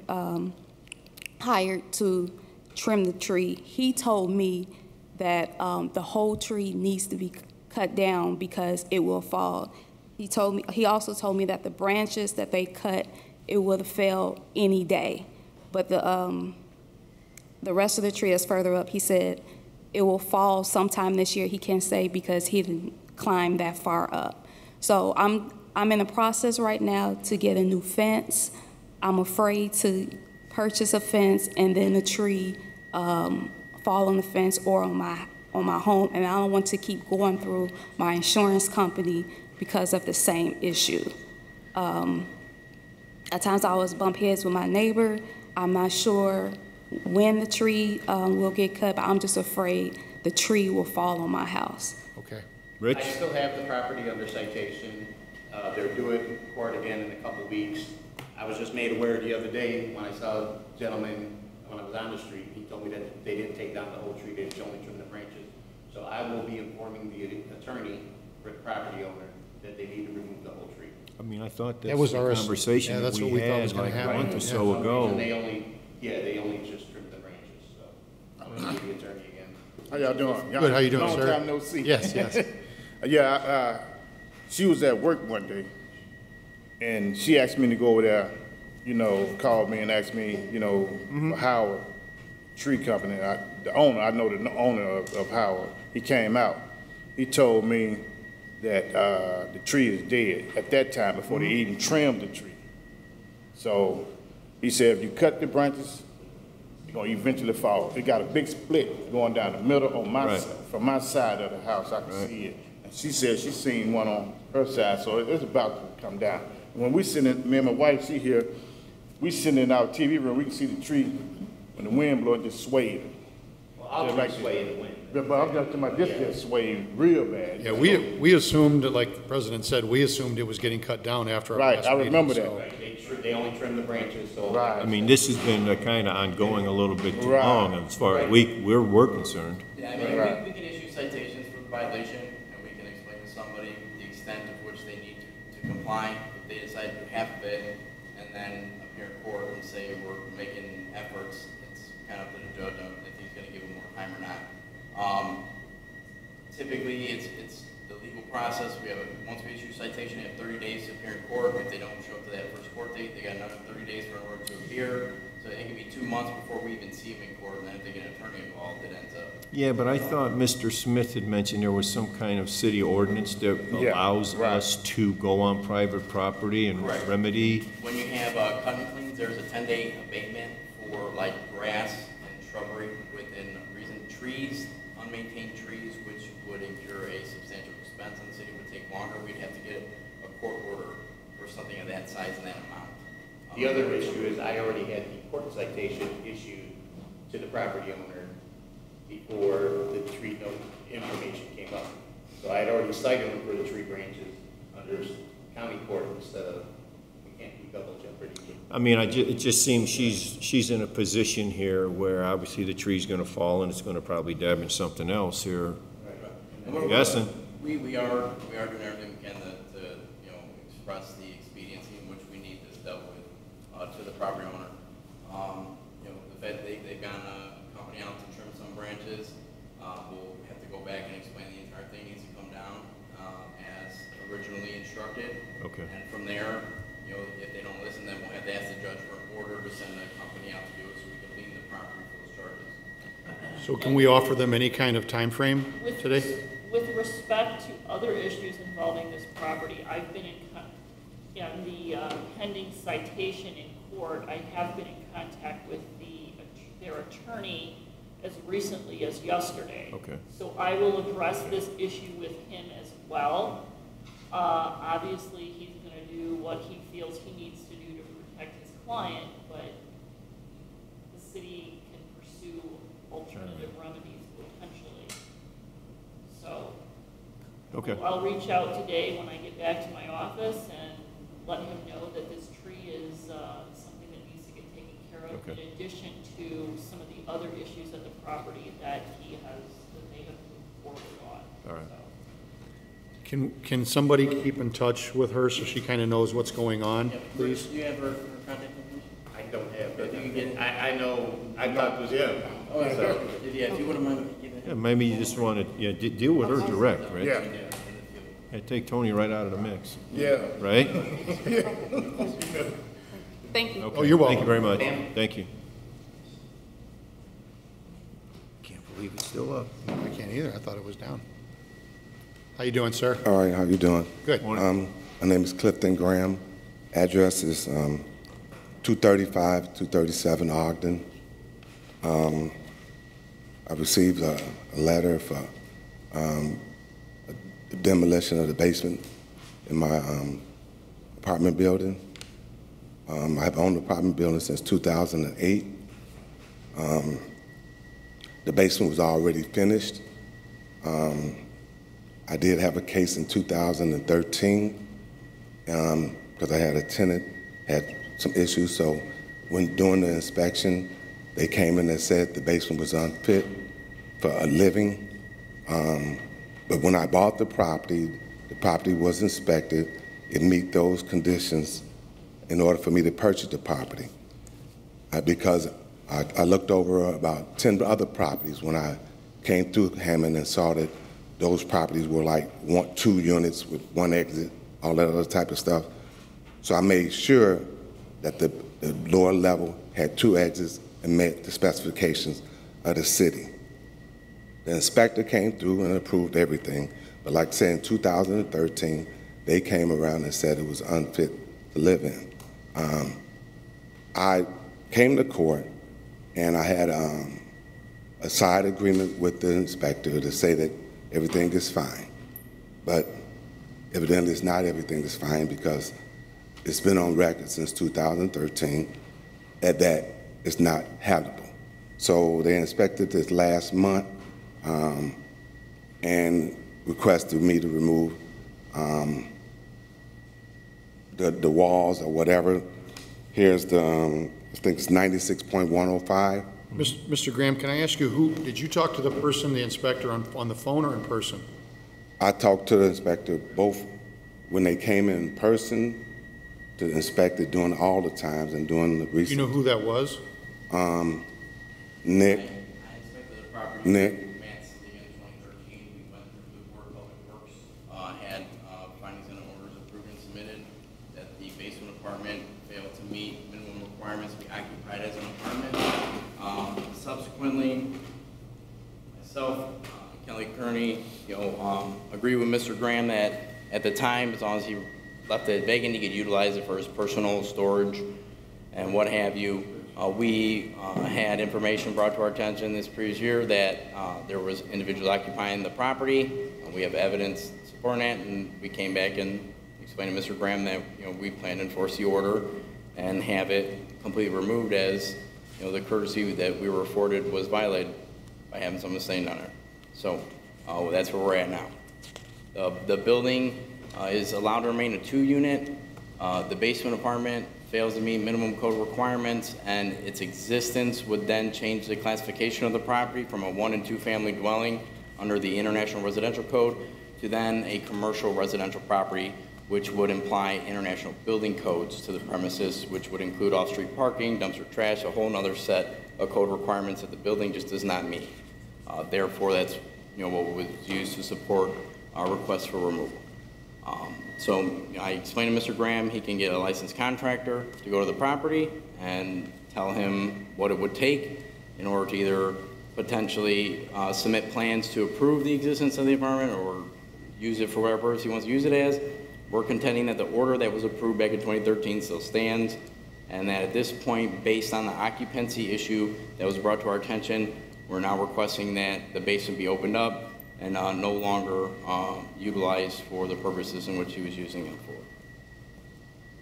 hired to trim the tree, he told me that the whole tree needs to be cut down because it will fall. He also told me that the branches that they cut, it would have fell any day. But the rest of the tree is further up. He said it will fall sometime this year. He can't say because he didn't climb that far up. So I'm in the process right now to get a new fence. I'm afraid to purchase a fence and then the tree fall on the fence or on my home, and I don't want to keep going through my insurance company because of the same issue. At times I always bump heads with my neighbor. I'm not sure when the tree will get cut, but I'm just afraid the tree will fall on my house. Okay. Rich? I still have the property under citation. They're due it in court again in a couple of weeks. I was just made aware the other day when I saw a gentleman when I was on the street. He told me that they didn't take down the whole tree, they only trimmed the branches. So I will be informing the attorney for the property owner that they need to remove the whole tree. I mean, I thought That that's was the our- conversation yeah, that that's what we we thought had was gonna like a happen. month or Yeah. so ago. And they only just trimmed the branches, so I'm gonna see the attorney again. How y'all doing? Good, how you doing, Long sir? time no see. Yes, yes. Yeah, she was at work one day, and she asked me to go over there, called me and asked me, for Howard Tree Company. I know the owner of Howard. He came out. He told me that the tree is dead at that time before they even trimmed the tree. So he said, if you cut the branches, you're going to eventually fall. It got a big split going down the middle on my side, from my side of the house. I can see it. And she said she seen one on her side, so it's about to come down. When we sitting, me and my wife, she here, we sitting in our TV room, we can see the tree, when the wind blows, it just swayed. Well, I'll just sway in the wind. But I'm just talking about this just swayed real bad. Yeah, we assumed, like the president said, we assumed it was getting cut down after our Right, last I meeting, remember so- that. They only trimmed the branches, so. Right. I mean, this has been kind of ongoing a little bit too Right. long as far as we're concerned. Yeah, I mean, Right. we can issue citations for the violation, and we can explain to somebody the extent of which they need to comply. If they decide to do half of it, and then appear in court and say we're making efforts, it's kind of up to the judge on if he's gonna give them more time or not. Typically, it's the legal process. Once we issue a citation, they have 30 days to appear in court. If they don't show up to that first court date, they got another 30 days for an order to appear. So it can be 2 months before we even see them in court, and then if they get an attorney involved, it ends up. Yeah, but I thought Mr. Smith had mentioned there was some kind of city ordinance that allows us to go on private property and remedy. When you have cut and cleans, there's a 10-day abatement for like grass and shrubbery within reason. Trees, unmaintained trees, which would incur a substantial expense on the city, would take longer. We'd have to get a court order for something of that size and that amount. The other issue is I already had the court citation issued to the property owner before the tree note information came up. So I had already cited him for the tree branches under county court instead of, we can't do double jeopardy. I mean, it just seems she's in a position here where obviously the tree's going to fall and it's going to probably damage something else here. I'm guessing. We are doing everything we can to express the expediency in which we need this dealt with to the property owner. The fact they've gotten a company out to trim some branches, we'll have to go back and explain the entire thing needs to come down as originally instructed. Okay. And from there, if they don't listen, then we'll have to ask the judge for an order to send a company out to do it so we can lien the property for those charges. So can we offer them any kind of time frame today? With respect to other issues involving this property, I've been in the pending citation in court, I have been in contact with their attorney as recently as yesterday. Okay. So I will address this issue with him as well. Obviously, he's going to do what he feels he needs to do to protect his client, but the city can pursue alternative remedies potentially. So Okay. I'll reach out today when I get back to my office and let him know that this tree is something that needs to get taken care of, Okay. in addition to some of the other issues at the property that they have moved forward on. All right. Can somebody keep in touch with her so she kind of knows what's going on, please? Do you have her contact information? I don't have If you could get, I know, I thought it was him. oh, yeah, if you wouldn't mind giving Yeah, maybe you just want to, deal with her direct, right? Yeah, Yeah, take Tony right out of the mix, yeah. right? Thank you. Okay. Oh, you're welcome. Thank you very much. Thank you. Can't believe it's still up. I can't either. I thought it was down. How you doing, sir? All right, how you doing? Good. My name is Clifton Graham. Address is 235, 237 Ogden. I received a letter for the demolition of the basement in my apartment building. I've owned the apartment building since 2008. The basement was already finished. I did have a case in 2013 because I had a tenant, had some issues, so when doing the inspection, they came in and said the basement was unfit for a living. But when I bought the property was inspected. It meet those conditions in order for me to purchase the property. Because I looked over about 10 other properties when I came through Hammond and saw that those properties were like 2 units with 1 exit, all that other type of stuff. So I made sure that the lower level had 2 exits and met the specifications of the city. The inspector came through and approved everything, but like I said, in 2013, they came around and said it was unfit to live in. I came to court and I had a side agreement with the inspector to say that everything is fine. But evidently it's not everything is fine because it's been on record since 2013 that it's not habitable. So they inspected this last month and requested me to remove the walls or whatever. Here's the, I think it's 96.105. Mr. Graham, can I ask you, did you talk to the person, the inspector, on the phone or in person? I talked to the inspector both when they came in person, to inspect it during all the times and doing the research. You know who that was? Nick. I inspected the property. Nick. In 2013, we went through the Board of Public Works, had findings and orders approved and submitted that the basement apartment failed to meet minimum requirements to be occupied as an apartment. Subsequently, myself, Kelly Kearney, agree with Mr. Graham that at the time, as long as he left it vacant, he could utilize it for his personal storage and what have you. We had information brought to our attention this previous year that there was individuals occupying the property. We have evidence supporting that, and we came back and explained to Mr. Graham that we plan to enforce the order and have it completely removed, as the courtesy that we were afforded was violated by having someone staying down there. So that's where we're at now. The building is allowed to remain a 2-unit. The basement apartment fails to meet minimum code requirements, and its existence would then change the classification of the property from a 1- and 2-family dwelling under the International Residential Code to then a commercial residential property, which would imply international building codes to the premises, which would include off-street parking, dumpster trash, a whole other set of code requirements that the building just does not meet. Therefore, that's what was used to support our request for removal. So I explained to Mr. Graham he can get a licensed contractor to go to the property and tell him what it would take in order to either potentially submit plans to approve the existence of the apartment or use it for whatever purpose he wants to use it as. We're contending that the order that was approved back in 2013 still stands, and that at this point, based on the occupancy issue that was brought to our attention, we're now requesting that the basement be opened up and no longer utilized for the purposes in which he was using it for.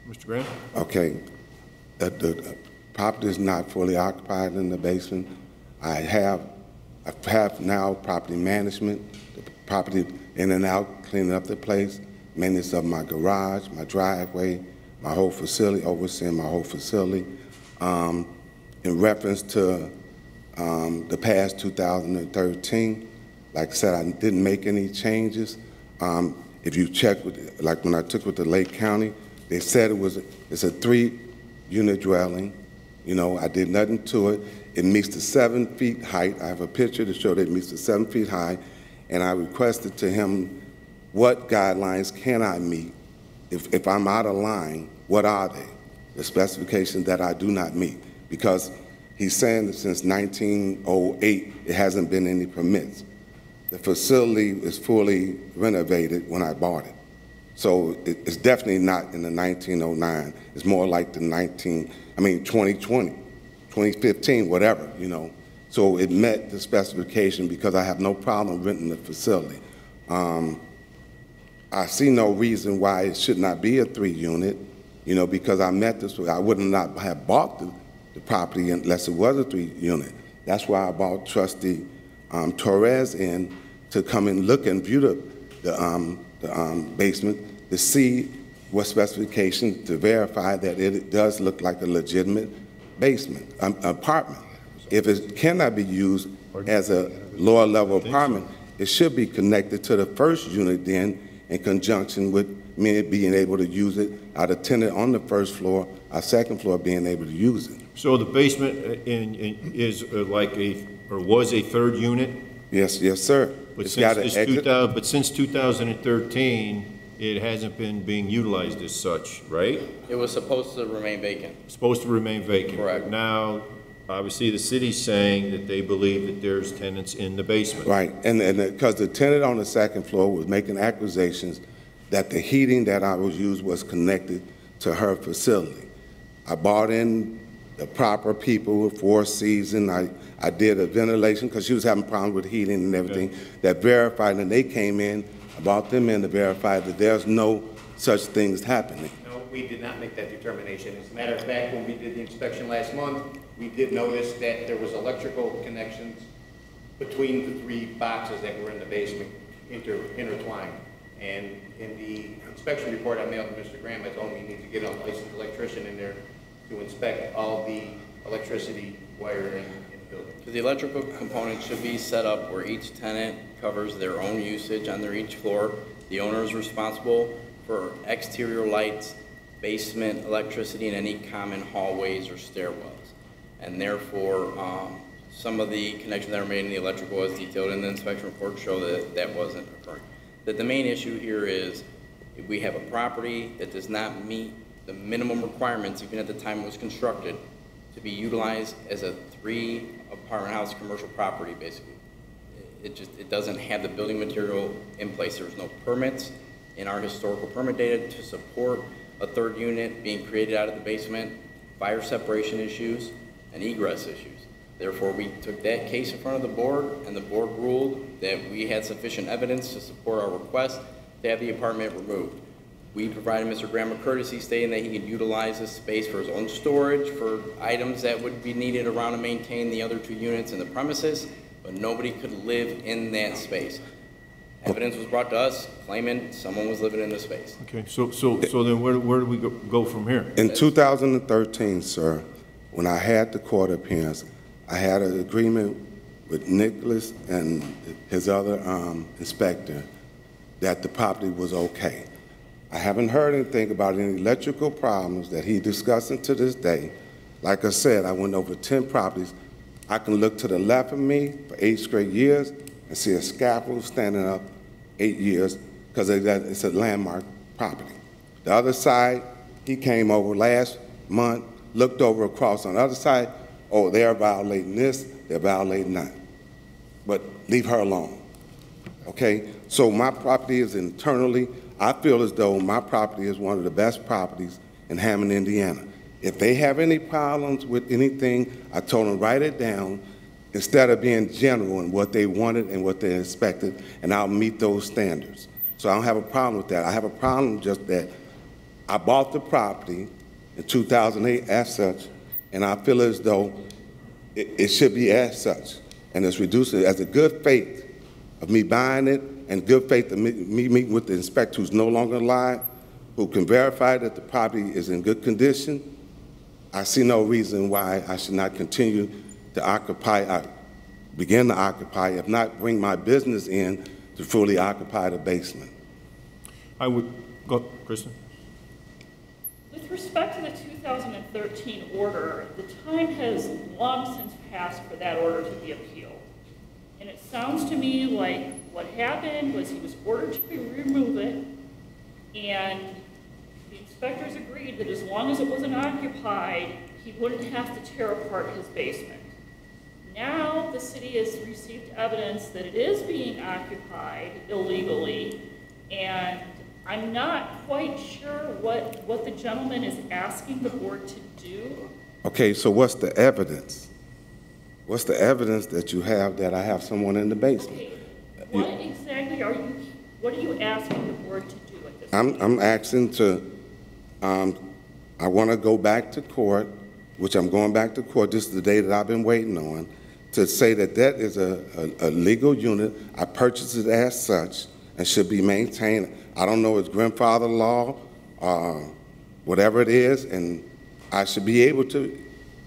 Mr. Graham? Okay, the property is not fully occupied in the basement. I have now property management, the property in and out, cleaning up the place, maintenance of my garage, my driveway, my whole facility, overseeing my whole facility. In reference to the past 2013, like I said, I didn't make any changes. If you check with, like when I took with the Lake County, they said it's a 3-unit dwelling. You know, I did nothing to it. It meets the 7 feet height. I have a picture to show that it meets the 7 feet high, and I requested to him, what guidelines can I meet? If I'm out of line, what are they? The specifications that I do not meet, because he's saying that since 1908, it hasn't been any permits. The facility is fully renovated when I bought it. So it's definitely not in the 1909. It's more like the 2020, 2015, whatever, you know. So it met the specification because I have no problem renting the facility. I see no reason why it should not be a 3-unit, you know, because I met this, I would not have bought the property unless it was a 3-unit. That's why I bought Trustee Torres in to come and look and view the basement to see what specifications to verify that it does look like a legitimate basement, apartment. If it cannot be used as a lower level apartment, it should be connected to the first unit then in conjunction with me being able to use it, our tenant on the first floor, our second floor being able to use it. So the basement is like was a 3rd unit? Yes, yes, sir. But since 2013, it hasn't been being utilized as such, right? It was supposed to remain vacant. Supposed to remain vacant. Correct. Now, obviously, the city's saying that they believe that there's tenants in the basement. Right, and because the tenant on the second floor was making accusations that the heating that I was used was connected to her facility. I brought in the proper people, 4 seasons. I did a ventilation because she was having problems with heating and everything, that verified, and they came in, I brought them in to verify that there's no such things happening. No, we did not make that determination. As a matter of fact, when we did the inspection last month, we did notice that there was electrical connections between the 3 boxes that were in the basement intertwined. And in the inspection report I mailed to Mr. Graham, I told him he needs to get a licensed electrician in there to inspect all the electricity wiring in the building. The electrical components should be set up where each tenant covers their own usage on their each floor. The owner is responsible for exterior lights, basement electricity, and any common hallways or stairwells. And therefore, some of the connections that are made in the electrical as detailed in the inspection report show that that wasn't occurring. That the main issue here is if we have a property that does not meet the minimum requirements, even at the time it was constructed, to be utilized as a 3-apartment house commercial property, basically. It doesn't have the building material in place. There's no permits in our historical permit data to support a 3rd unit being created out of the basement, fire separation issues, and egress issues. Therefore, we took that case in front of the board, and the board ruled that we had sufficient evidence to support our request to have the apartment removed. We provided Mr. Graham a courtesy stating that he could utilize this space for his own storage, for items that would be needed around to maintain the other 2 units in the premises, but nobody could live in that space. Evidence was brought to us claiming someone was living in the space. Okay, so then where do we go from here? In 2013, sir, when I had the court appearance, I had an agreement with Nicholas and his other inspector that the property was okay. I haven't heard anything about any electrical problems that he's discussing to this day. Like I said, I went over 10 properties. I can look to the left of me for 8 straight years and see a scaffold standing up 8 years because it's a landmark property. The other side, he came over last month, looked over across on the other side, oh, they're violating this, they're violating that. but leave her alone. Okay? So my property is internally, I feel as though my property is one of the best properties in Hammond, Indiana. If they have any problems with anything, I told them write it down instead of being general in what they wanted and what they expected, and I'll meet those standards. So I don't have a problem with that. I have a problem just that I bought the property in 2008 as such, and I feel as though it should be as such. And it's reduced as a good faith of me buying it and good faith of me meeting with the inspector who's no longer alive, who can verify that the property is in good condition. I see no reason why I should not continue to occupy, begin to occupy, if not bring my business in to fully occupy the basement. I would, go, Kristen. With respect to the 2013 order, the time has long since passed for that order to be appealed. And it sounds to me like what happened was he was ordered to remove it, and the inspectors agreed that as long as it wasn't occupied, he wouldn't have to tear apart his basement. Now the city has received evidence that it is being occupied illegally, and I'm not quite sure what the gentleman is asking the board to do. Okay, so what's the evidence? What's the evidence that you have that I have someone in the basement? Okay, what exactly what are you asking the board to do at this point? I'm asking to, I want to go back to court, which I'm going back to court. This is the day that I've been waiting on, to say that that is a legal unit. I purchased it as such and should be maintained. I don't know, it's grandfather law, whatever it is, and I should be able to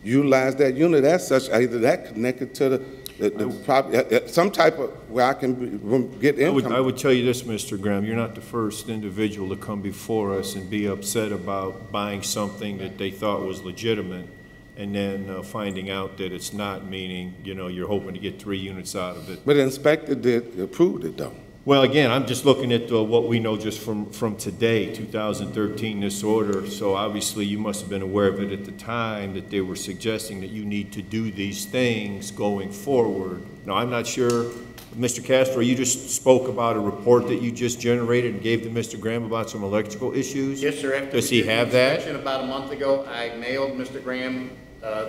utilize that unit as such, either that connected to the property, some type of, where I can get income. I would tell you this, Mr. Graham, you're not the first individual to come before us and be upset about buying something that they thought was legitimate and then finding out that it's not, meaning, you know, you're hoping to get 3 units out of it. But the inspector did approve it, though. Well, again, I'm just looking at what we know just from today, 2013, this order. So obviously you must have been aware of it at the time that they were suggesting that you need to do these things going forward. Now, I'm not sure, Mr. Castro, you just spoke about a report that you just generated and gave to Mr. Graham about some electrical issues? Yes, sir. After Does he have that? About a month ago, I mailed Mr. Graham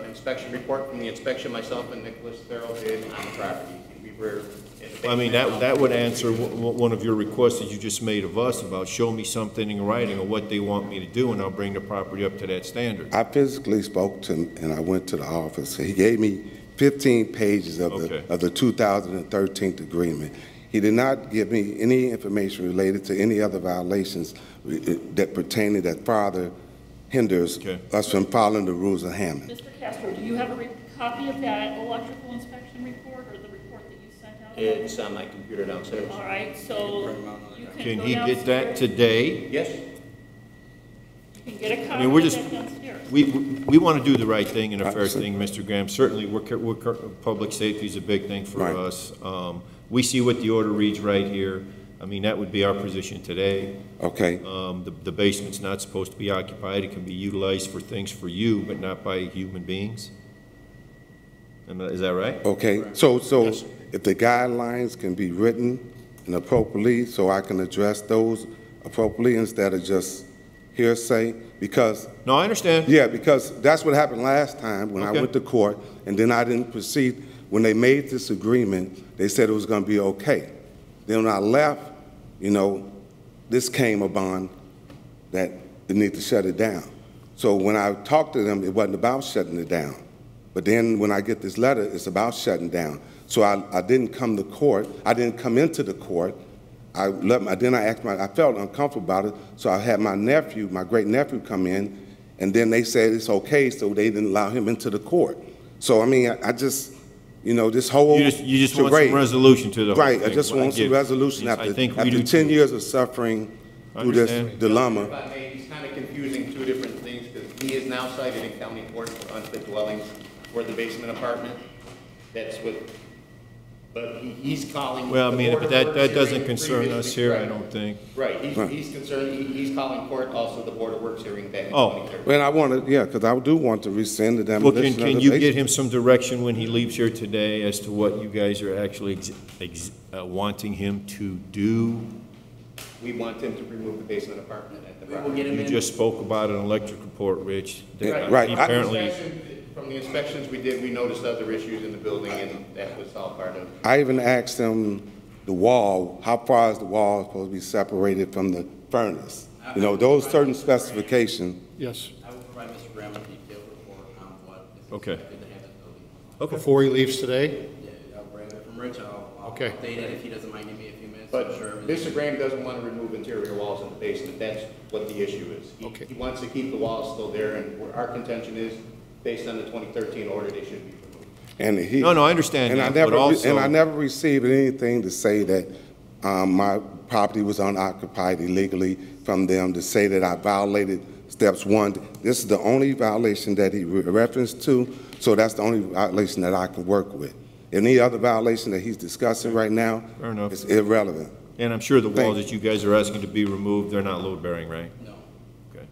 inspection report from the inspection myself and Nicholas Farrell did on the property. We were I mean, that would answer one of your requests that you just made of us about show me something in writing of what they want me to do, and I'll bring the property up to that standard. I physically spoke to him, and I went to the office. He gave me 15 pages of the 2013 agreement. He did not give me any information related to any other violations that pertaining that father hinders us from following the rules of Hammond. Mr. Castro, do you have a copy of that electrical inspection report or the report that you sent out? It's on my computer downstairs. All right, so you Can he get that today? Yes. You can get a copy I mean, we're of just, that downstairs. we want to do the right thing and a fair thing, Mr. Graham. Certainly, public safety is a big thing for us. We see what the order reads right here. I mean, that would be our position today. Okay. The basement's not supposed to be occupied. It can be utilized for things for you, but not by human beings. Is that right? Okay. So yes. If the guidelines can be written and appropriately, so I can address those appropriately instead of just hearsay, because... No, I understand. Yeah, because that's what happened last time when I went to court, and then I didn't proceed. When they made this agreement, they said it was going to be okay. Then when I left, you know, this came upon that they need to shut it down. So when I talked to them, it wasn't about shutting it down. But then when I get this letter, it's about shutting down. So I didn't come to court. I didn't come into the court. Then I felt uncomfortable about it, so I had my nephew, my great-nephew, come in, and then they said it's okay, so they didn't allow him into the court. So, I mean, I just, you know, this whole... You just want some resolution to the whole thing. Right, I just want some resolution after 10 years of suffering through this dilemma. If I may, he's kind of confusing two different things, because he is now cited in county court for unfit dwellings for the basement apartment. That's what But he's calling. Well, I the mean, Board but of Works that doesn't hearing concern us previously. here, I Right. don't think. Right, he's concerned, he's calling court also the Board of Works hearing back in Oh. 2013. Well, I want to, yeah, because I do want to rescind the Well, demolition of can the you get basement. him some direction when he leaves here today as to what you guys are actually wanting him to do? We want him to remove the basement apartment at the We will property. get him You in. just spoke about an electric report, Rich. that Right. he Apparently, From the inspections we did, we noticed other issues in the building, and that was all part of. I even asked him the wall, how far is the wall supposed to be separated from the furnace? You know, those certain specifications. Yes. I will provide Mr. Graham a detailed report on what is Okay. expected to have this building. okay. Before he leaves today? Yeah, I'll bring it from Rich, I'll Okay. update it if he doesn't mind giving me a few minutes. But I'm sure everything- Mr. Graham doesn't want to remove interior walls in the basement, that's what the issue is. Okay. He wants to keep the walls still there, and our contention is, based on the 2013 order, they should be removed. And he. No, I understand and that, I never, but also. And I never received anything to say that my property was unoccupied illegally from them, to say that I violated steps 1. This is the only violation that he referenced to, so that's the only violation that I can work with. Any other violation that he's discussing right now Fair enough. is irrelevant. And I'm sure the Thank walls that you guys are asking to be removed, they're not load-bearing, right? No. Okay.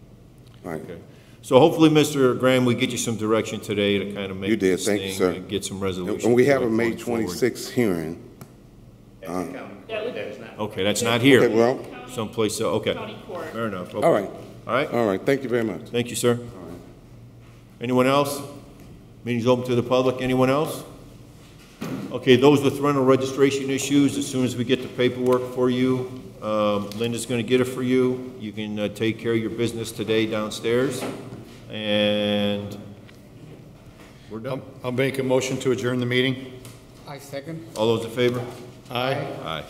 Right. Okay. So hopefully, Mr. Graham, we get you some direction today to kind of make You did. this Thank you, thing sir. and get some resolution. And we to have it a May going forward. 26th hearing. At the county court, that is not. Okay, that's not here. Okay, well, Someplace, okay. County court. Fair enough. all right. All right. All right, thank you very much. Thank you, sir. Anyone else? Meeting's open to the public. Anyone else? Okay, those with rental registration issues, as soon as we get the paperwork for you, Linda's going to get it for you. You can take care of your business today downstairs, and we're done. I'll make a motion to adjourn the meeting. I second. All those in favor? Aye. Aye.